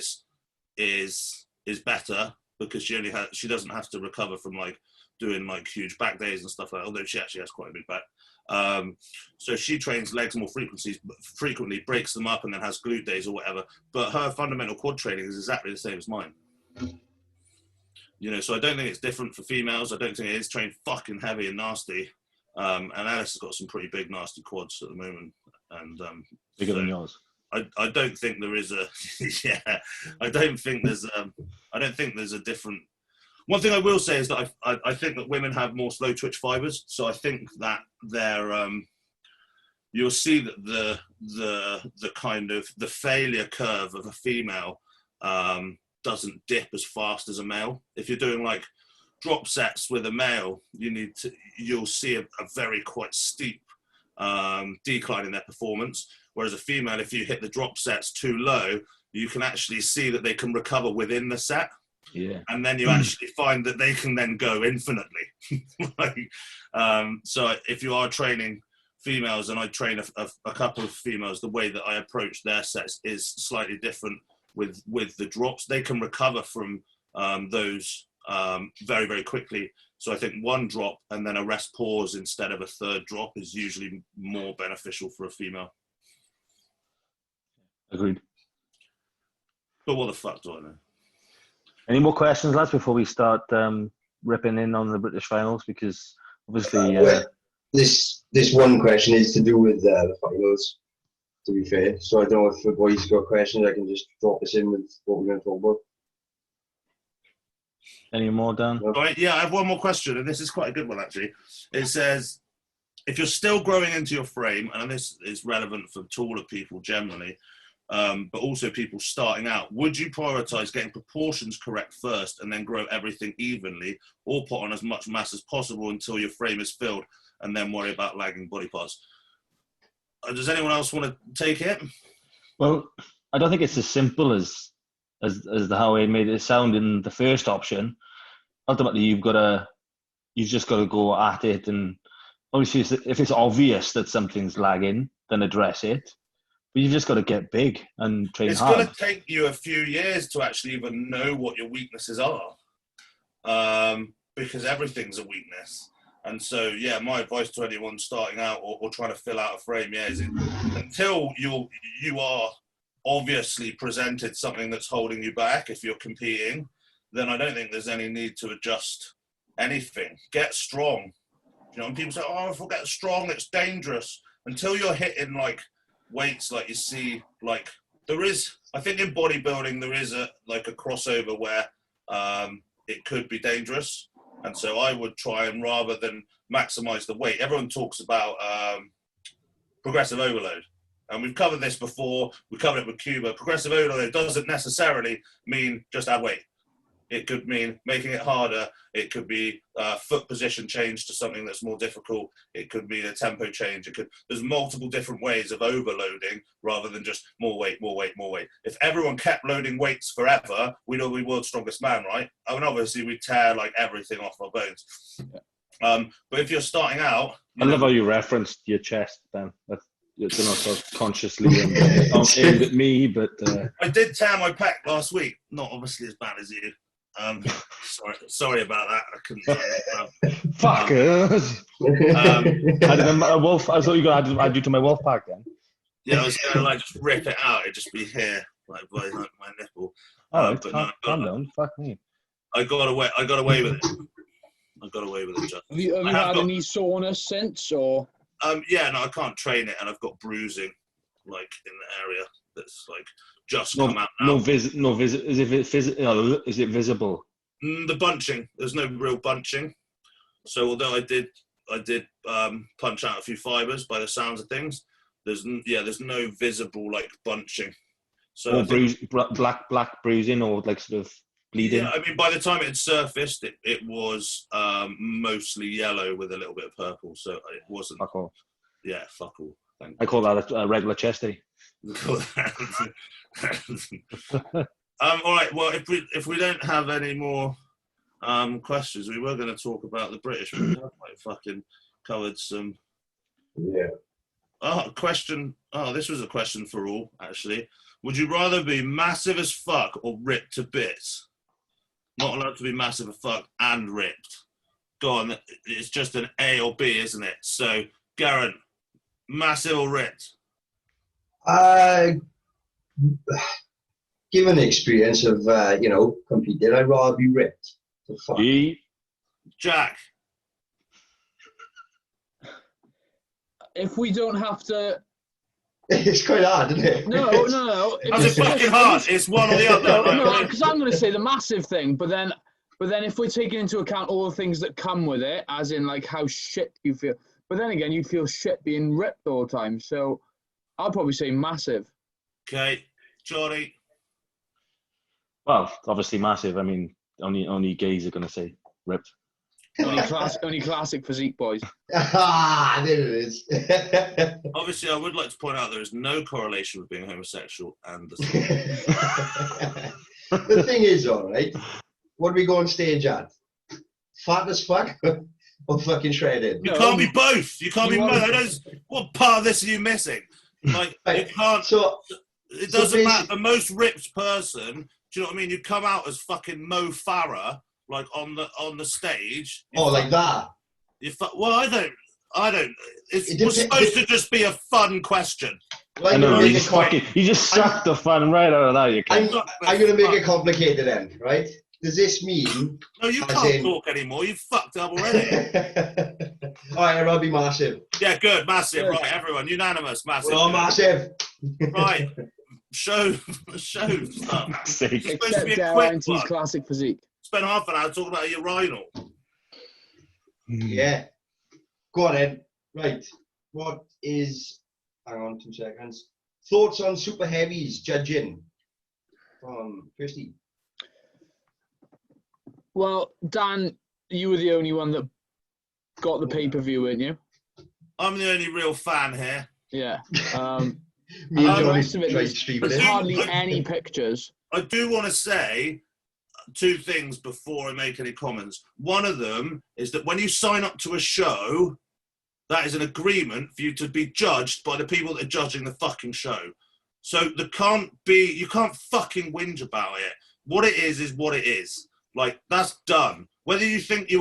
is better because she doesn't have to recover from like doing like huge back days and stuff like that, although she actually has quite a big back. So she trains legs more frequently, breaks them up, and then has glute days or whatever. But her fundamental quad training is exactly the same as mine. You know, so I don't think it's different for females. I don't think it is trained fucking heavy and nasty. And Alice has got some pretty big, nasty quads at the moment. And bigger than yours. I don't think there is a yeah. I don't think there's a different. One thing I will say is that I think that women have more slow twitch fibers. So I think that they're you'll see that the kind of the failure curve of a female doesn't dip as fast as a male. If you're doing like drop sets with a male, you'll see a very quite steep decline in their performance. Whereas a female, if you hit the drop sets too low, you can actually see that they can recover within the set. Yeah. And then you actually find that they can then go infinitely. So if you are training females, and I train a couple of females, the way that I approach their sets is slightly different with the drops. They can recover from those very, very quickly. So I think one drop and then a rest pause instead of a third drop is usually more beneficial for a female. Agreed. But what the fuck do I know? Any more questions, lads, before we start ripping in on the British finals? Because obviously... This one question is to do with the finals, to be fair. So I don't know if the boys got questions, I can just drop us in with what we're going to talk about. Any more, Dan? All right, yeah, I have one more question, and this is quite a good one, actually. It says, if you're still growing into your frame, and this is relevant for taller people generally, but also people starting out, would you prioritize getting proportions correct first and then grow everything evenly, or put on as much mass as possible until your frame is filled and then worry about lagging body parts? Does anyone else want to take it? Well, I don't think it's as simple as how he made it sound in the first option. Ultimately, you've just got to go at it, and obviously if it's obvious that something's lagging, then address it. But you've just got to get big and train hard. It's going to take you a few years to actually even know what your weaknesses are, because everything's a weakness. And so, yeah, my advice to anyone starting out or trying to fill out a frame, is until you are obviously presented something that's holding you back if you're competing, then I don't think there's any need to adjust anything. Get strong. You know, and people say, oh, if I get strong, it's dangerous. Until you're hitting like weights like you see, like there is, I think in bodybuilding, there is a crossover where it could be dangerous. And so I would try, and rather than maximize the weight, everyone talks about progressive overload. And we've covered this before. We covered it with Cuba. Progressive overload doesn't necessarily mean just add weight. It could mean making it harder. It could be foot position change to something that's more difficult. It could be a tempo change. There's multiple different ways of overloading rather than just more weight, more weight, more weight. If everyone kept loading weights forever, we'd all be world's strongest man, right? I mean, obviously we'd tear like everything off our bones. But if you're starting out... I love how you referenced your chest, Dan. It's not so consciously aimed at me, but... I did tear my pec last week. Not obviously as bad as you. Sorry about that. I couldn't. Fuckers. A wolf. I thought you were going to add you to my wolf pack then. Yeah, I was going to like just rip it out. It'd just be here, like by like my nipple. Oh, but no, calm down. Fuck me. I got away with it. I got away with it. Just. Have you had any soreness since, or? Yeah, no, I can't train it, and I've got bruising, like in the area that's like just come out now. Is it visible? The bunching. There's no real bunching. So although I did punch out a few fibers by the sounds of things, there's no visible like bunching. So black bruising or like sort of bleeding. Yeah, I mean by the time it had surfaced, it was mostly yellow with a little bit of purple. So it wasn't. Fuck all. Yeah, fuck all. I call that a regular chesty. All right. Well, if we don't have any more questions, we were going to talk about the British. We have like fucking covered some. Yeah. Question. This was a question for all actually. Would you rather be massive as fuck or ripped to bits? Not allowed to be massive as fuck and ripped. Go on, it's just an A or B, isn't it? So, Garen, massive or ripped? Given the experience of, competing, I'd rather be ripped. The fuck? Jack? If we don't have to... It's quite hard, isn't it? No. How's it fucking hard? It's one or the other. No, because I'm going to say the massive thing, but then if we're taking into account all the things that come with it, as in like how shit you feel, but then again, you feel shit being ripped all the time. So I'll probably say massive. Okay, Jordy. Well, obviously massive. I mean, only gays are going to say ripped. Only classic physique boys. Ah, there it is. Obviously, I would like to point out there is no correlation with being homosexual and the The thing is, all right, what do we go on stage at? Fat as fuck or fucking shredded? You can't be both. You can't be both. What part of this are you missing? Like, you can't. So it doesn't matter. The most ripped person, do you know what I mean? You come out as fucking Mo Farah, like on the stage. Like that. Well, I don't. It's supposed to just be a fun question. Well, I know, you just sucked the fun right out of that. You I'm going to make it complicated then, right? Does this mean... No, you can't talk anymore. You've fucked up already. All right, I'll be massive. Yeah, good, massive. Right, everyone, unanimous, massive. We're all massive. Right, show stuff. It's supposed to be a quick one. Classic physique. Spend half an hour talking about a urinal. Yeah. Go on, Ed. Right. What is... Hang on 2 seconds. Thoughts on super heavies judging from Christy? Well, Dan, you were the only one that got the pay-per-view, weren't you? I'm the only real fan here. Yeah. Me and Johnny there's hardly any pictures. I do want to say 2 things before I make any comments. One of them is that when you sign up to a show, that is an agreement for you to be judged by the people that are judging the fucking show. So you can't fucking whinge about it. What it is what it is. Like, that's done. Whether you think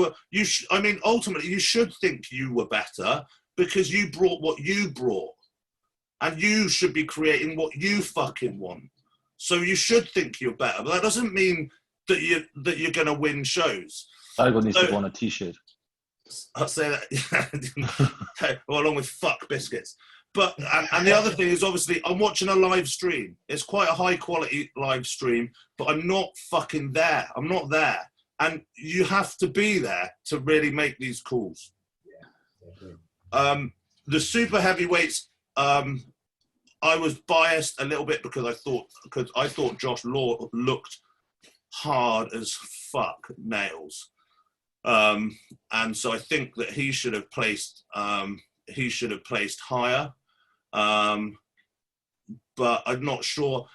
ultimately you should think you were better because you brought what you brought. And you should be creating what you fucking want. So you should think you're better. But that doesn't mean that you're going to win shows. Everyone needs to go on a t-shirt. I'll say that. Well, along with fuck biscuits. But and the other thing is, obviously, I'm watching a live stream. It's quite a high quality live stream, but I'm not fucking there. I'm not there. And you have to be there to really make these calls. Yeah. The super heavyweights, I was biased a little bit because I thought Josh Law looked hard as fuck nails. And so I think that he should have placed higher. But I'm not sure.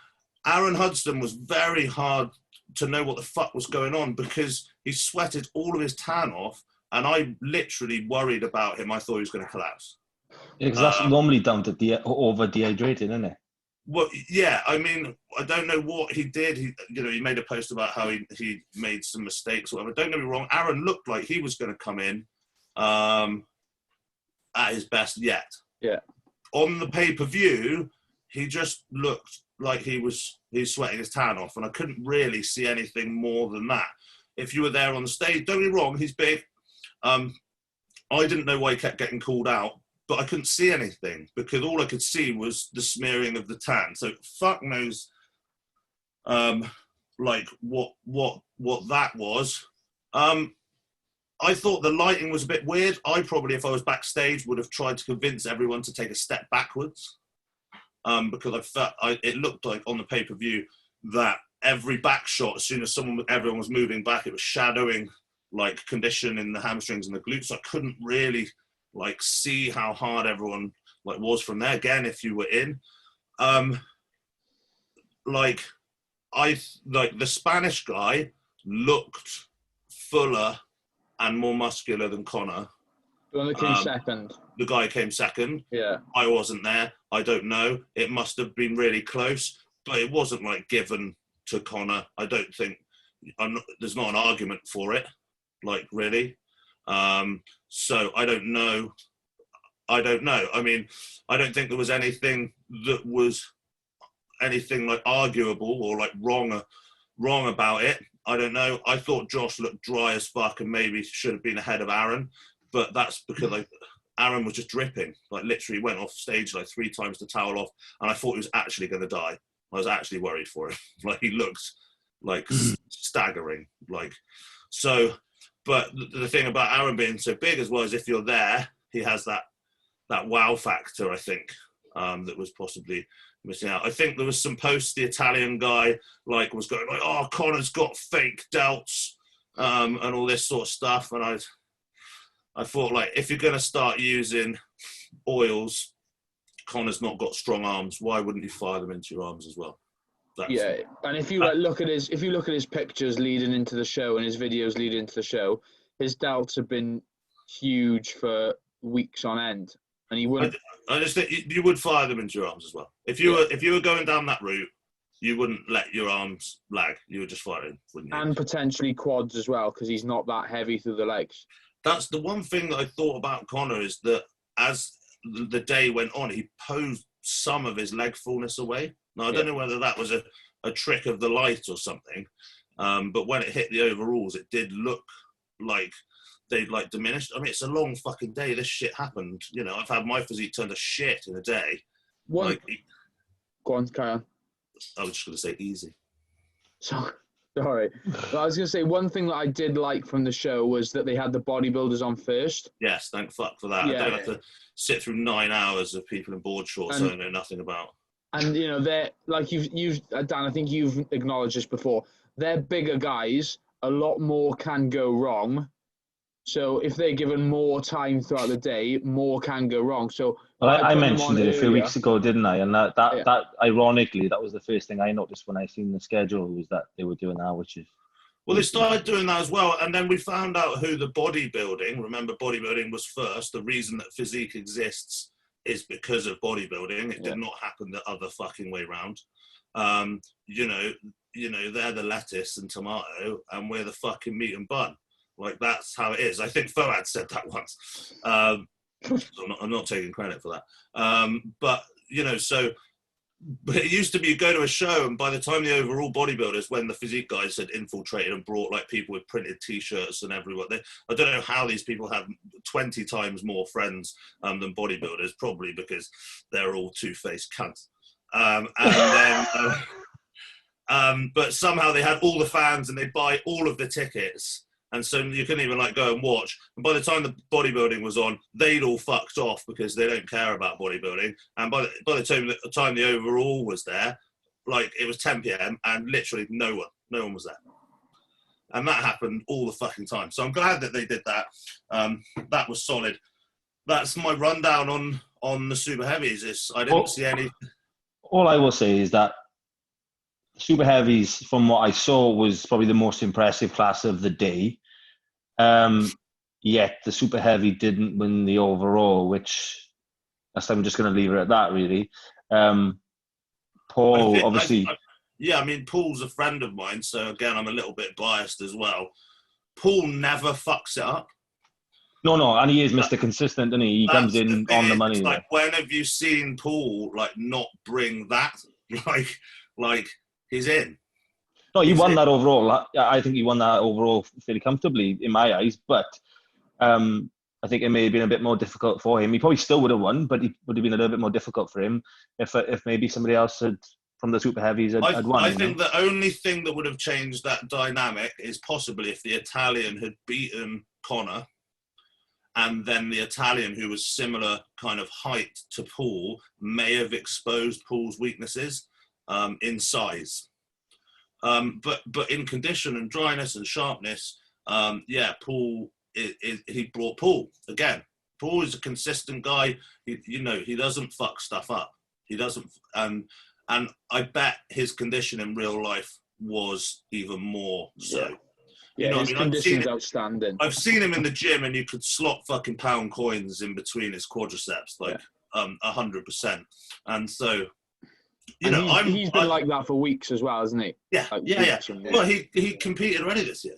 Aaron Hudson was very hard to know what the fuck was going on because he sweated all of his tan off, and I literally worried about him. I thought he was going to collapse. Yeah, because that's normally down to over dehydrating, isn't it? Well, yeah. I mean, I don't know what he did. He made a post about how he made some mistakes or whatever. Don't get me wrong. Aaron looked like he was going to come in at his best yet. Yeah. On the pay-per-view, he just looked like he's sweating his tan off, and I couldn't really see anything more than that. If you were there on the stage, don't get me wrong, he's big. I didn't know why he kept getting called out, but I couldn't see anything because all I could see was the smearing of the tan. So fuck knows, like what that was. I thought the lighting was a bit weird. I probably, if I was backstage, would have tried to convince everyone to take a step backwards because I felt it looked like on the pay-per-view that every back shot, as soon as everyone was moving back, it was shadowing like condition in the hamstrings and the glutes. So I couldn't really like see how hard everyone like was from there. Again, if you were in, the Spanish guy looked fuller and more muscular than Connor. The one that came second. The guy came second. Yeah. I wasn't there. I don't know. It must have been really close, but it wasn't like given to Connor. I don't think there's not an argument for it. Like really. So I don't know. I mean, I don't think there was anything that was anything like arguable or like wrong about it. I don't know. I thought Josh looked dry as fuck and maybe should have been ahead of Aaron, but that's because like Aaron was just dripping. Like literally went off stage like 3 times to towel off, and I thought he was actually going to die. I was actually worried for him. Like he looked like staggering. Like so, but the thing about Aaron being so big as well is if you're there, he has that wow factor. I think that was possibly missing out. I think there was some posts the Italian guy like was going like, oh, Conor's got fake delts and all this sort of stuff, and I thought like if you're going to start using oils, Conor's not got strong arms. Why wouldn't you fire them into your arms as well? Yeah, and if you look at his pictures leading into the show and his videos leading into the show, his delts have been huge for weeks on end, and he wouldn't. I just think you would fire them into your arms as well. If you were going down that route, you wouldn't let your arms lag. You would just fire in, wouldn't you? And potentially quads as well, because he's not that heavy through the legs. That's the one thing that I thought about Conor is that as the day went on, he posed some of his leg fullness away. Now, I don't know whether that was a trick of the light or something, but when it hit the overalls, it did look like they'd like diminished. I mean, it's a long fucking day. This shit happened. You know, I've had my physique turn to shit in a day. Go on, carry on. I was just going to say easy. Sorry. But I was going to say one thing that I did like from the show was that they had the bodybuilders on first. Yes, thank fuck for that. Yeah, I don't have to sit through 9 hours of people in board shorts I know nothing about. And you know, they're like you've Dan, I think you've acknowledged this before. They're bigger guys. A lot more can go wrong. So if they're given more time throughout the day, more can go wrong. So I mentioned it a few weeks ago, didn't I? And that ironically, that was the first thing I noticed when I seen the schedule was that they were doing that, which is. Well, they started doing that as well, and then we found out who the bodybuilding. Remember, bodybuilding was first. The reason that physique exists is because of bodybuilding. It did not happen the other fucking way round. You know, they're the lettuce and tomato, and we're the fucking meat and bun. Like, that's how it is. I think Foad said that once. So I'm not taking credit for that. But, you know, but it used to be you go to a show, and by the time the overall bodybuilders, when the physique guys had infiltrated and brought, like, people with printed T-shirts and everyone, I don't know how these people have 20 times more friends than bodybuilders, probably because they're all two-faced cunts. But somehow they had all the fans and they buy all of the tickets. And so you couldn't even like go and watch. And by the time the bodybuilding was on, they'd all fucked off because they don't care about bodybuilding. And by the time the overall was there, like it was 10 p.m. and literally no one was there. And that happened all the fucking time. So I'm glad that they did that. That was solid. That's my rundown on the super heavies. I didn't see any. All I will say is that super heavies, from what I saw, was probably the most impressive class of the day. Yet the super heavy didn't win the overall, which I'm just going to leave it at that, really. Paul, obviously. I mean, Paul's a friend of mine, so again, I'm a little bit biased as well. Paul never fucks it up. No, and he is Mr. Consistent, isn't he? He comes in on the money. Like, when have you seen Paul like not bring that? Like he's in. No, he won that overall. I think he won that overall fairly comfortably in my eyes, but I think it may have been a bit more difficult for him. He probably still would have won, but it would have been a little bit more difficult for him if maybe somebody else from the super heavies had won. I think the only thing that would have changed that dynamic is possibly if the Italian had beaten Conor, and then the Italian, who was similar kind of height to Paul, may have exposed Paul's weaknesses in size. But in condition and dryness and sharpness, Paul, he brought Paul again. Paul is a consistent guy. He doesn't fuck stuff up. He doesn't, and I bet his condition in real life was even more so. Yeah, his condition's outstanding. I've seen him in the gym, and you could slot fucking pound coins in between his quadriceps, 100%. And so, he's been like that for weeks as well, hasn't he? Yeah, Like yeah. Well, he competed already this year.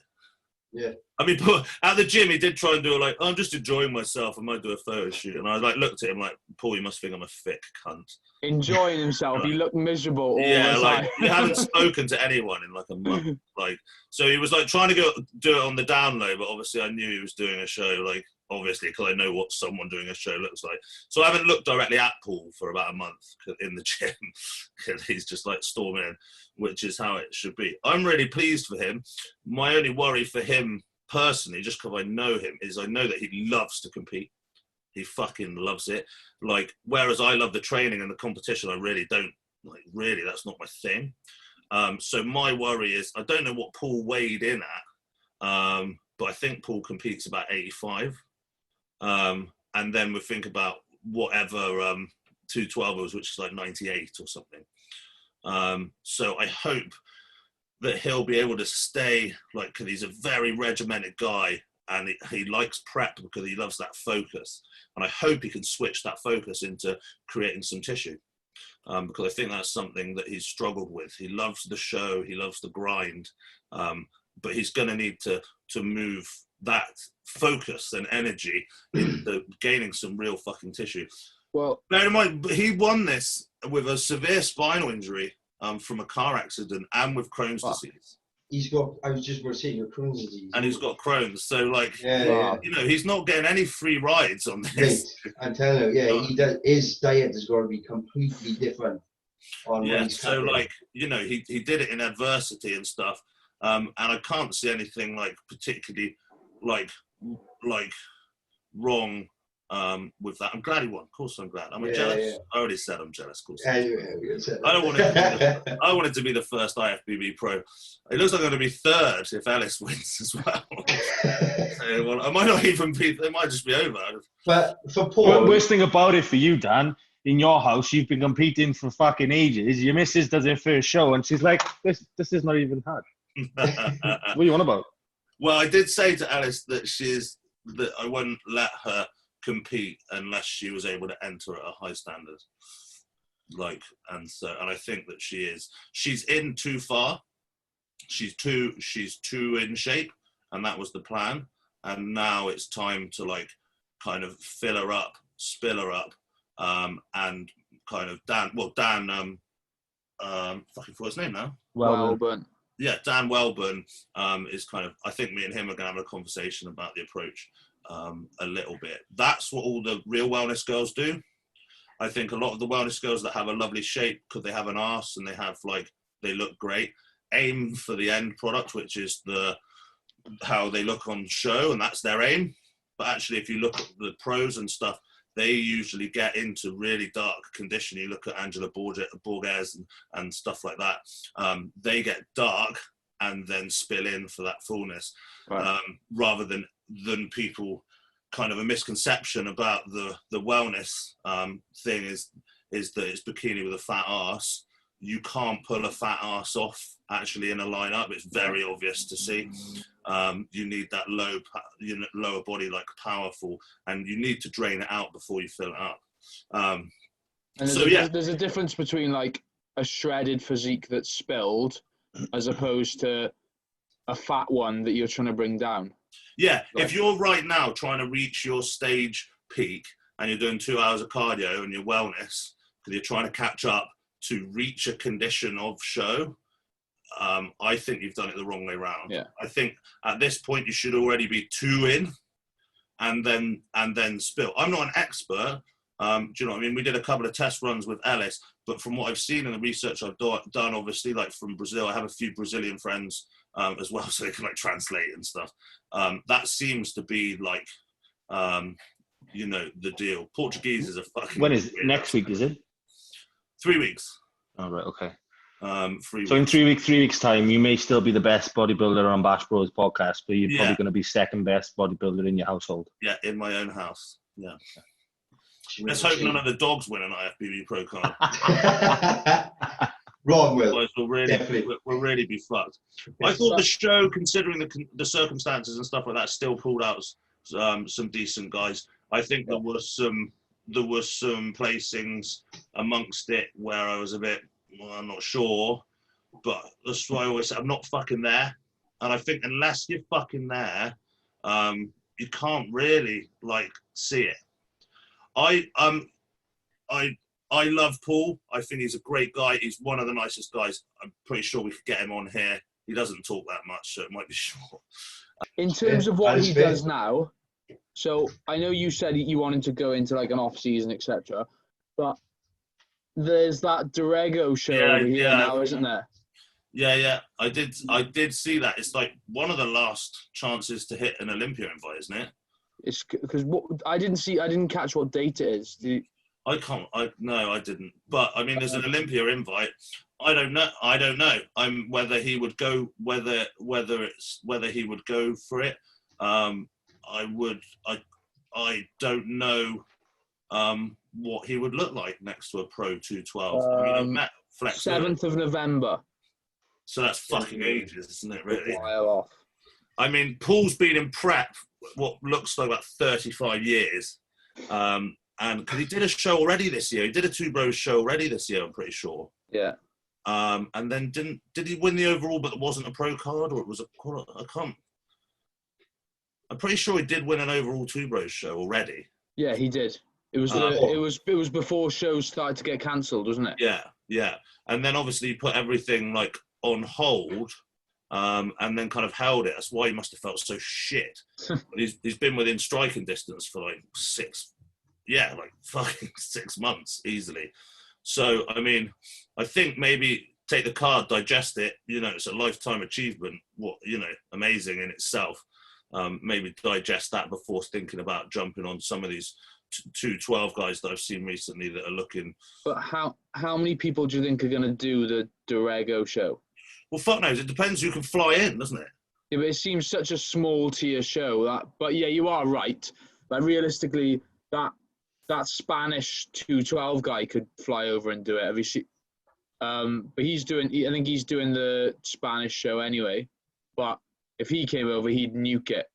Yeah. I mean, at the gym, he did try and do like, I'm just enjoying myself. I might do a photo shoot. And I like looked at him like, Paul, you must think I'm a thick cunt. Enjoying himself. He looked miserable all yeah, the like time. you haven't spoken to anyone in like a month. Like, so he was like trying to do it on the down low, but obviously I knew he was doing a show. Like, obviously, because I know what someone doing a show looks like. So I haven't looked directly at Paul for about a month in the gym because he's just like storming in, which is how it should be. I'm really pleased for him. My only worry for him personally, just because I know him, is I know that he loves to compete. He fucking loves it. Like, whereas I love the training and the competition, I really don't. Like, really, that's not my thing. So my worry is, I don't know what Paul weighed in at, but I think Paul competes about 85. And then we think about whatever 212 which is like 98 or something. So I hope that he'll be able to stay, like, because he's a very regimented guy and he likes prep because he loves that focus. And I hope he can switch that focus into creating some tissue, because I think that's something that he's struggled with. He loves the show, he loves the grind, but he's going to need to move that focus and energy into gaining some real fucking tissue. Well, bear in mind, he won this with a severe spinal injury from a car accident and with Crohn's disease. He's got, I was just going to say, Crohn's disease. And he's got Crohn's, so like, yeah. you know, he's not getting any free rides on this. Mate, I'm telling you, his diet has got to be completely different. So like, you know, he did it in adversity and stuff, and I can't see anything like particularly like wrong with that. I'm glad he won. Of course I'm glad. I'm jealous. Yeah. I already said I'm jealous. Of course. I don't want it. I want it to be the first IFBB pro. It looks like I'm going to be third if Ellis wins as well. So, well, I might not even be. It might just be over. But for Paul, worst thing about it for you, Dan, in your house, you've been competing for fucking ages. Your missus does her first show, and she's like, "This is not even hard." What are you on about? Well, I did say to Alice that I wouldn't let her compete unless she was able to enter at a high standard. Like, and I think that she's in too far. She's too in shape, and that was the plan. And now it's time to like kind of fill her up, spill her up, and kind of Dan fucking forgot his name now. Wellburn. Yeah, Dan Wellburn is kind of, I think me and him are going to have a conversation about the approach a little bit. That's what all the real wellness girls do. I think a lot of the wellness girls that have a lovely shape because they have an arse and they look great, aim for the end product, which is how they look on show, and that's their aim. But actually, if you look at the pros and stuff, they usually get into really dark condition. You look at Angela Borges and stuff like that. They get dark and then spill in for that fullness, right. Rather than people kind of a misconception about the wellness thing is that it's bikini with a fat arse. You can't pull a fat arse off actually in a lineup. It's very obvious to see. You need that lower body, like powerful, and you need to drain it out before you fill it up. And there's a difference between like a shredded physique that's spilled as opposed to a fat one that you're trying to bring down. Yeah, if you're right now trying to reach your stage peak and you're doing 2 hours of cardio and your wellness because you're trying to catch up to reach a condition of show, I think you've done it the wrong way around. Yeah. I think at this point you should already be 2 in and then spill. I'm not an expert. Do you know what I mean? We did a couple of test runs with Ellis, but from what I've seen in the research I've done, obviously, like from Brazil, I have a few Brazilian friends as well, so they can like translate and stuff. That seems to be like, the deal. Portuguese is a fucking... When is it? Next week, is it? 3 weeks. Oh, right, okay. 3 weeks. So in 3 weeks' time, you may still be the best bodybuilder on Bash Bros podcast, but you're probably going to be second best bodybuilder in your household. Yeah, in my own house. Yeah. Let's hope none of the dogs win an IFBB Pro card. Ron will. Otherwise we'll really be fucked. I thought the show, considering the circumstances and stuff like that, still pulled out some decent guys. I think there were some placings amongst it where I was a bit, I'm not sure, but that's why I always say I'm not fucking there. and I think unless you're fucking there, you can't really like see it. I love Paul. I think he's a great guy. He's one of the nicest guys. I'm pretty sure we could get him on here. He doesn't talk that much, so it might be short. In terms of what he does now, so I know you said you wanted to go into like an off season, etc. But there's that Dorego show over here now, isn't there? Yeah. I did see that. It's like one of the last chances to hit an Olympia invite, isn't it? It's because I didn't catch what date it is. I didn't. But I mean, there's an Olympia invite. I don't know. Whether he would go, whether he would go for it. I don't know what he would look like next to a Pro 212. I mean, I've met Flex 7th of November. So that's fucking ages, isn't it? Really. A while off. I mean, Paul's been in prep what looks like about 35 years. And because he did a show already this year. He did a Two Bros show already this year, I'm pretty sure. Yeah. And then did he win the overall, but it wasn't a pro card, or it was I'm pretty sure he did win an overall Two Bros show already. Yeah, he did. It was before shows started to get cancelled, wasn't it? Yeah. And then obviously he put everything like on hold, and then kind of held it. That's why he must have felt so shit. He's been within striking distance for like fucking 6 months easily. So, I mean, I think maybe take the card, digest it, it's a lifetime achievement, amazing in itself. Maybe digest that before thinking about jumping on some of these 212 guys that I've seen recently that are looking. But how many people do you think are going to do the Dorego show? Well, fuck knows. It depends who can fly in, doesn't it? Yeah, but it seems such a small tier show. But yeah, you are right. But realistically, that Spanish 212 guy could fly over and do it. Have you seen? But I think he's doing the Spanish show anyway. But if he came over, he'd nuke it.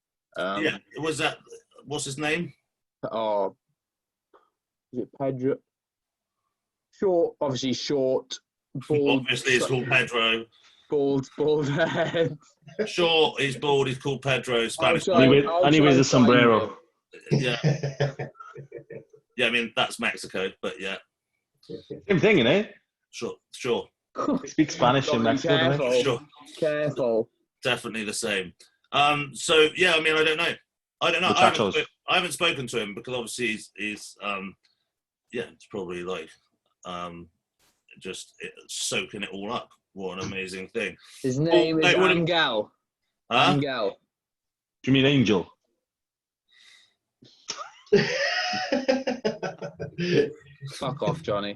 Was that? What's his name? Oh, is it Pedro? Short, obviously short. Bald. Obviously, it's called Pedro. Bald head. Short, he's bald. He's called Pedro. Spanish. And he wears a sombrero. Yeah. Yeah, I mean, that's Mexico, but yeah. Same thing, innit? Sure. They speak Spanish in Mexico, don't they? Sure. Careful. Definitely the same. So, yeah, I mean, I don't know. I haven't spoken to him because obviously he's it's probably like just soaking it all up. What an amazing thing. His name is Angel. Angel. Do you mean Angel? Fuck off, Johnny.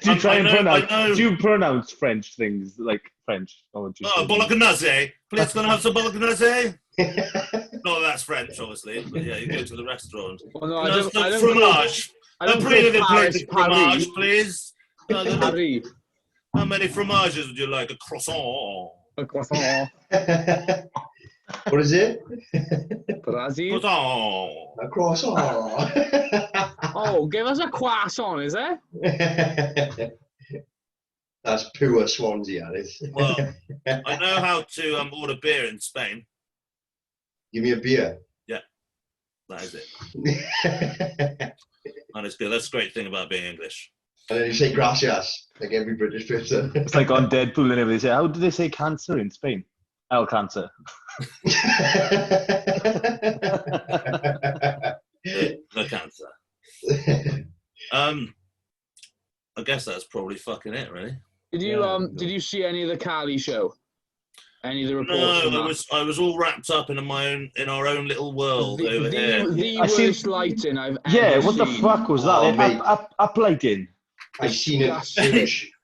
Do you pronounce French things like French? Bolognese. Please, can I have some bolognese? No, that's French, obviously. But yeah, you go to the restaurant. Well, no, I don't fromage. I don't fromage, please. Paris. How many fromages would you like? A croissant. A croissant. What is it? Brazil. Croissant. A croissant. Oh, give us a croissant, is it? That's pure Swansea, Alice. Well, I know how to order beer in Spain. Give me a beer. Yeah, that is it. And it's good. That's the great thing about being English. And then you say gracias, like every British person. It's like on Deadpool and everything. How do they say cancer in Spain? El cancer. The cancer. I guess that's probably fucking it, really. Did you see any of the Cali show? Any of the reports? No, I was all wrapped up in our own little world over here. The worst lighting I've ever Yeah, what seen. the fuck was that? Up lighting. I've seen it.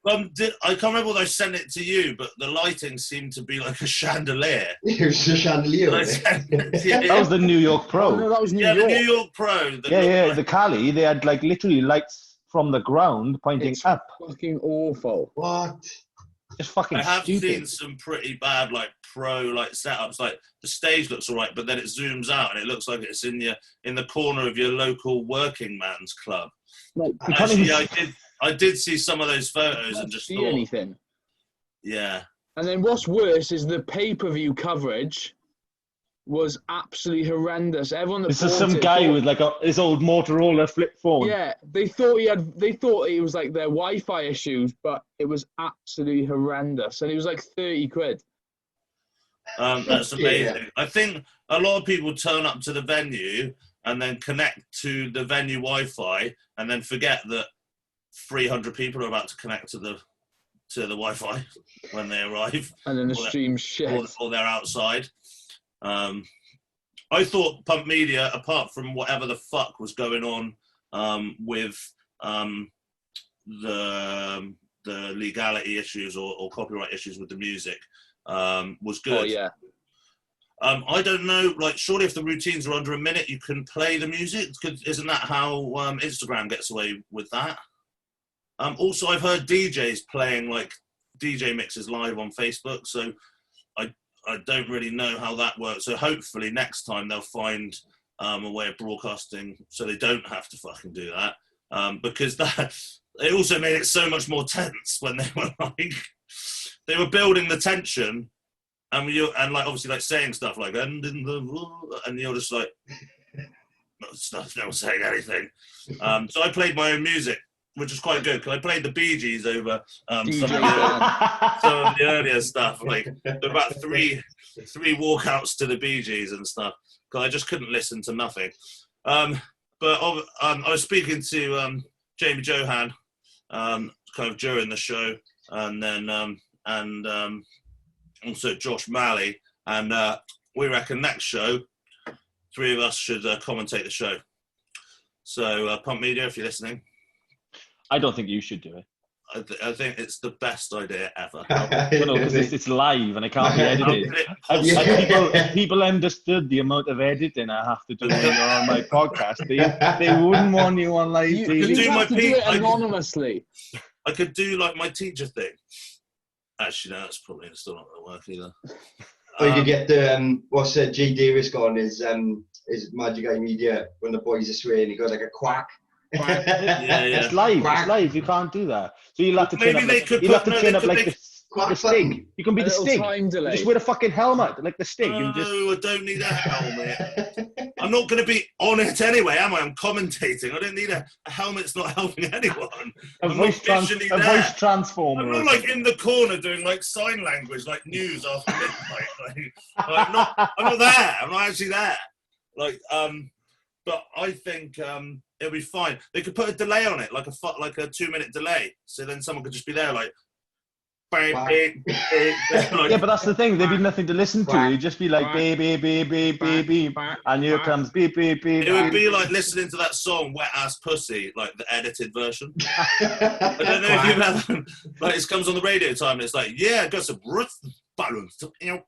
I can't remember whether I sent it to you, but the lighting seemed to be like a chandelier. It was a chandelier. That was the New York Pro. Oh, no, that was New York. The New York Pro. The Cali, they had like literally lights from the ground pointing up. Fucking awful. What? Just fucking I have stupid. seen some pretty bad pro setups. Like the stage looks all right, but then it zooms out and it looks like it's in the corner of your local working man's club. Like, actually, I did see some of those photos and just see thought, anything. Yeah, And then what's worse is the pay-per-view coverage was absolutely horrendous. Everyone that This is some guy with like his old Motorola flip phone. Yeah, they thought it was like their Wi-Fi issues, but it was absolutely horrendous, and it was like 30 quid. That's amazing. I think a lot of people turn up to the venue and then connect to the venue Wi-Fi, and then forget that 300 people are about to connect to the Wi-Fi when they arrive, and then the stream's shit, or they're outside. I thought Pump Media, apart from whatever the fuck was going on with the legality issues or copyright issues with the music, was good. Oh yeah. I don't know, like, surely if the routines are under a minute, you can play the music? Isn't that how Instagram gets away with that? Also, I've heard DJs playing, like, DJ mixes live on Facebook, so I don't really know how that works. So hopefully next time they'll find a way of broadcasting so they don't have to fucking do that. Because it also made it so much more tense when they were like, they were building the tension, and like obviously like saying stuff like and you're just like no one's saying anything. So I played my own music, which was quite good because I played the Bee Gees over some of the earlier stuff. Like there were about three walkouts to the Bee Gees and stuff because I just couldn't listen to nothing. But I was speaking to Jamie Johan kind of during the show, and then also Josh Malley, and we reckon next show 3 of us should commentate the show. So Pump Media, if you're listening. I don't think you should do it. I think it's the best idea ever. Because it's live and it can't be edited. People understood the amount of editing I have to do when you're on my podcast. They wouldn't want you on live TV. You have to do it anonymously. I could do like my teacher thing. Actually, no, that's probably still not going to work either. Or you could get the what's G Davis gone his Magic Eye Media when the boys are swaying. He goes like a quack. Yeah. It's live. Quack. It's live. You can't do that. So you'll have to turn up. You'll have to turn up like the Sting. You can be the Sting. Just wear a fucking helmet like the Sting. No, I don't need a helmet. I'm not going to be on it anyway, am I? I'm commentating. I don't need a helmet's not helping anyone. A voice transformer. I'm not like in the corner doing like sign language, like news after midnight. I'm not there. I'm not actually there. Like, but I think it'll be fine. They could put a delay on it, like a 2-minute delay, so then someone could just be there, like. Yeah, but that's the thing. There'd be nothing to listen to. You'd just be like beep beep beep beep beep beep, and here comes beep beep beep. It would be like listening to that song "Wet Ass Pussy," like the edited version. I don't know if you've ever. Like it comes on the radio time, and it's like, yeah, I got some balloons. Yeah.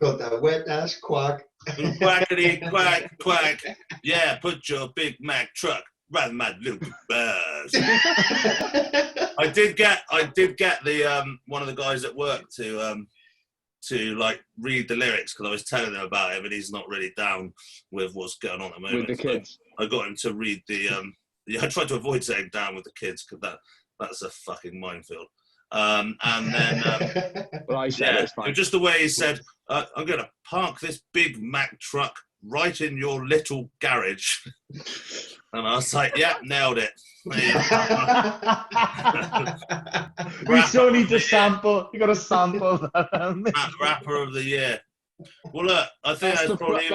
Got that wet ass quack. Quackity quack quack. Yeah, put your Big Mac truck right in my little bars. I did get the one of the guys at work to like read the lyrics because I was telling him about it, but he's not really down with what's going on at the moment. With the kids. So I got him to read the I tried to avoid saying down with the kids because that's a fucking minefield. And then but I said it's fine. Just the way he said, I'm going to park this Big Mac truck right in your little garage. And I was like, yeah, nailed it. We still need to sample. You got to sample that. Rapper of the year. Well, look, I think that's probably...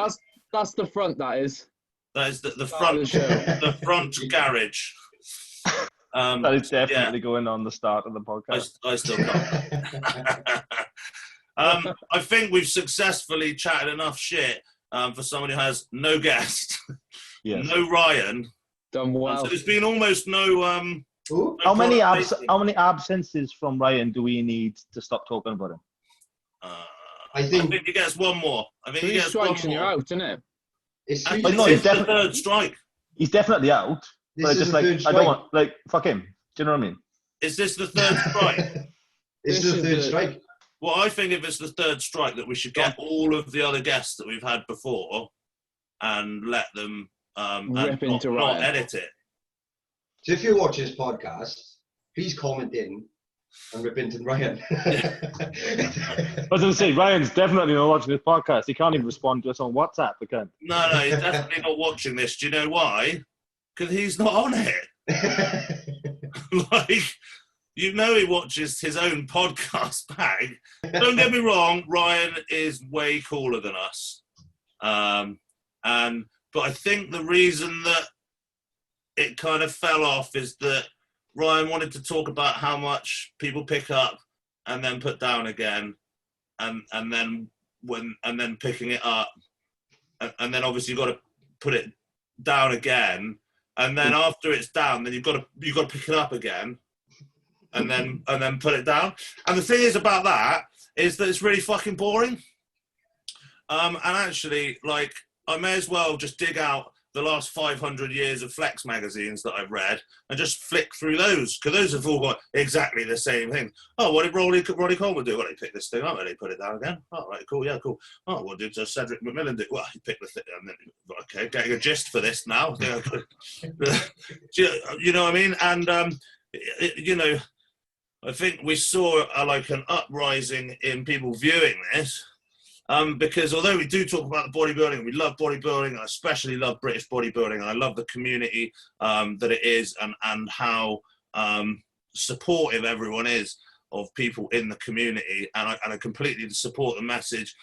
That's the front, that is. That is the front, the front garage. That is definitely going on the start of the podcast. I still can't. I think we've successfully chatted enough shit for someone who has no guest, no Ryan. Done well. So there's been almost no. How many absences from Ryan do we need to stop talking about him? I think he gets one more. I think he gets one more. And you're out, isn't it? It's the third strike. He's definitely out. But I just like I don't want like fuck him. Do you know what I mean? Is this the third strike? It's the third strike. Well, I think if it's the third strike, that we should get all of the other guests that we've had before and let them not edit it. So if you're watching this podcast, please comment in and rip into Ryan. I was going to say, Ryan's definitely not watching this podcast. He can't even respond to us on WhatsApp. Again. No, he's definitely not watching this. Do you know why? Because he's not on it. Like, you know, he watches his own podcast back. Don't get me wrong, Ryan is way cooler than us. But I think the reason that it kind of fell off is that Ryan wanted to talk about how much people pick up and then put down again, and then picking it up, and then obviously you've got to put it down again, and then after it's down, then you've got to pick it up again, and then put it down. And the thing is about that is that it's really fucking boring. And actually, like, I may as well just dig out the last 500 years of Flex magazines that I've read and just flick through those, because those have all got exactly the same thing. Oh, what did Ronnie Coleman do? Well, he picked this thing up and he put it down again. Oh, right, cool, yeah, cool. Oh, what did Cedric McMillan do? Well, he picked the thing and then, okay, getting a gist for this now. You know what I mean? And, you know, I think we saw like an uprising in people viewing this. Because although we do talk about the bodybuilding, we love bodybuilding, I especially love British bodybuilding, and I love the community that it is, and how supportive everyone is of people in the community, and I completely support the message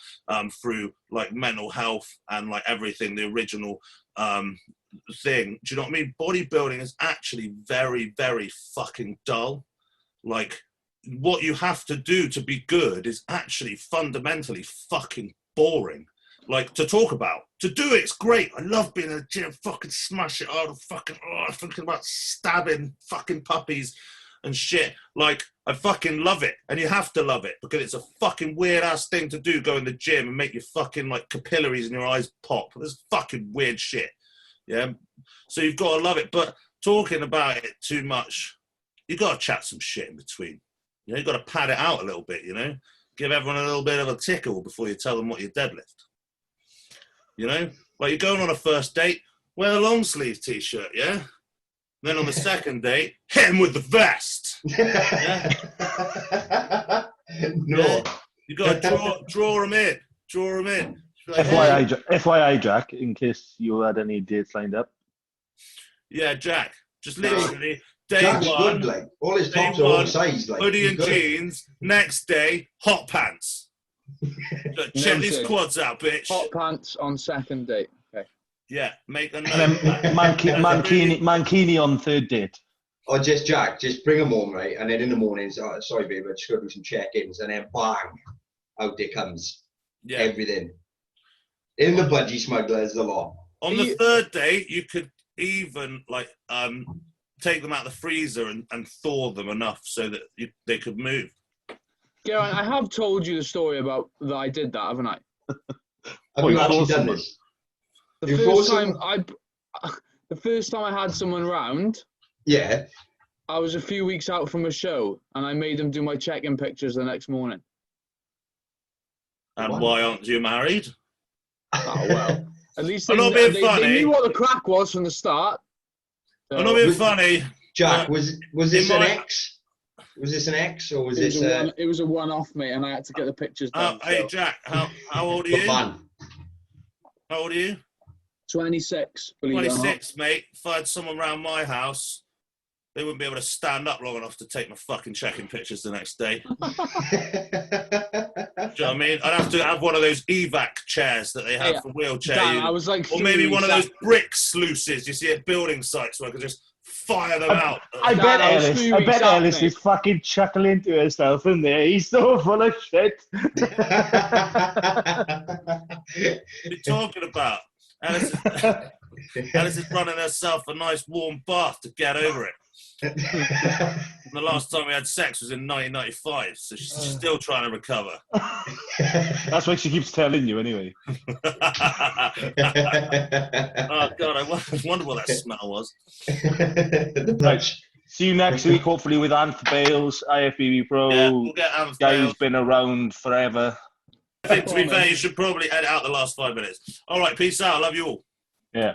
through like mental health and like everything, the original thing. Do you know what I mean? Bodybuilding is actually very, very fucking dull. Like, what you have to do to be good is actually fundamentally fucking boring. Like, to talk about. To do it's great. I love being in the gym, fucking smash it. I'm thinking about stabbing fucking puppies and shit. Like, I fucking love it. And you have to love it, because it's a fucking weird ass thing to do, go in the gym and make your fucking like capillaries in your eyes pop. That's fucking weird shit. Yeah. So you've got to love it. But talking about it too much, you got to chat some shit in between. You know, you've got to pad it out a little bit, you know? Give everyone a little bit of a tickle before you tell them what you deadlift. You know? Like, you're going on a first date, wear a long sleeve t-shirt, yeah? And then on the second date, hit him with the vest. Yeah? No. Yeah? You got to draw them in. Draw them in. Like, FYI, Jack, in case you had any dates lined up. Yeah, Jack. Just literally... Day Jack's one, good, like, all his tops are all sized, like, hoodie and jeans. Next day, hot pants. Check these quads out, bitch. Hot pants on second date. Okay. Yeah, make a And then mankini on third date. Or just Jack, just bring them home, right? And then in the mornings, oh, sorry, babe, I just got to do some check-ins, and then bang, out it comes. Yeah. Everything. In the budgie smugglers, the lot. On the third day, you could even like take them out of the freezer and thaw them enough so that they could move. Geraint, I have told you the story about that I did that, haven't I? Have you actually done this? The first time I had someone round, yeah, I was a few weeks out from a show, and I made them do my check-in pictures the next morning. And why aren't you married? Oh, well, at least they knew what the crack was from the start. So, I'm not being funny. Jack, was this an X? Was this an X, or was this it was a one-off, mate, and I had to get the pictures done. Hey, Jack, how old are you? How old are you? 26. 26, mate. If I had someone around my house, they wouldn't be able to stand up long enough to take my fucking check-in pictures the next day. Do you know what I mean? I'd have to have one of those evac chairs that they have for wheelchair use. I was like, or maybe one of those brick sluices you see at building sites where I could just fire them out. I bet Ellis is fucking chuckling to herself in there. He's so full of shit. What are you talking about? Alice is running herself a nice warm bath to get over it. And the last time we had sex was in 1995, so she's still trying to recover. That's what she keeps telling you, anyway. Oh God, I wonder what that smell was. Right. See you next week, hopefully with Anth Bales, IFBB Pro. Yeah, we'll get Anth guy Bales. Who's been around forever. I think, to be fair, you should probably edit out the last 5 minutes. All right, peace out. Love you all. Yeah.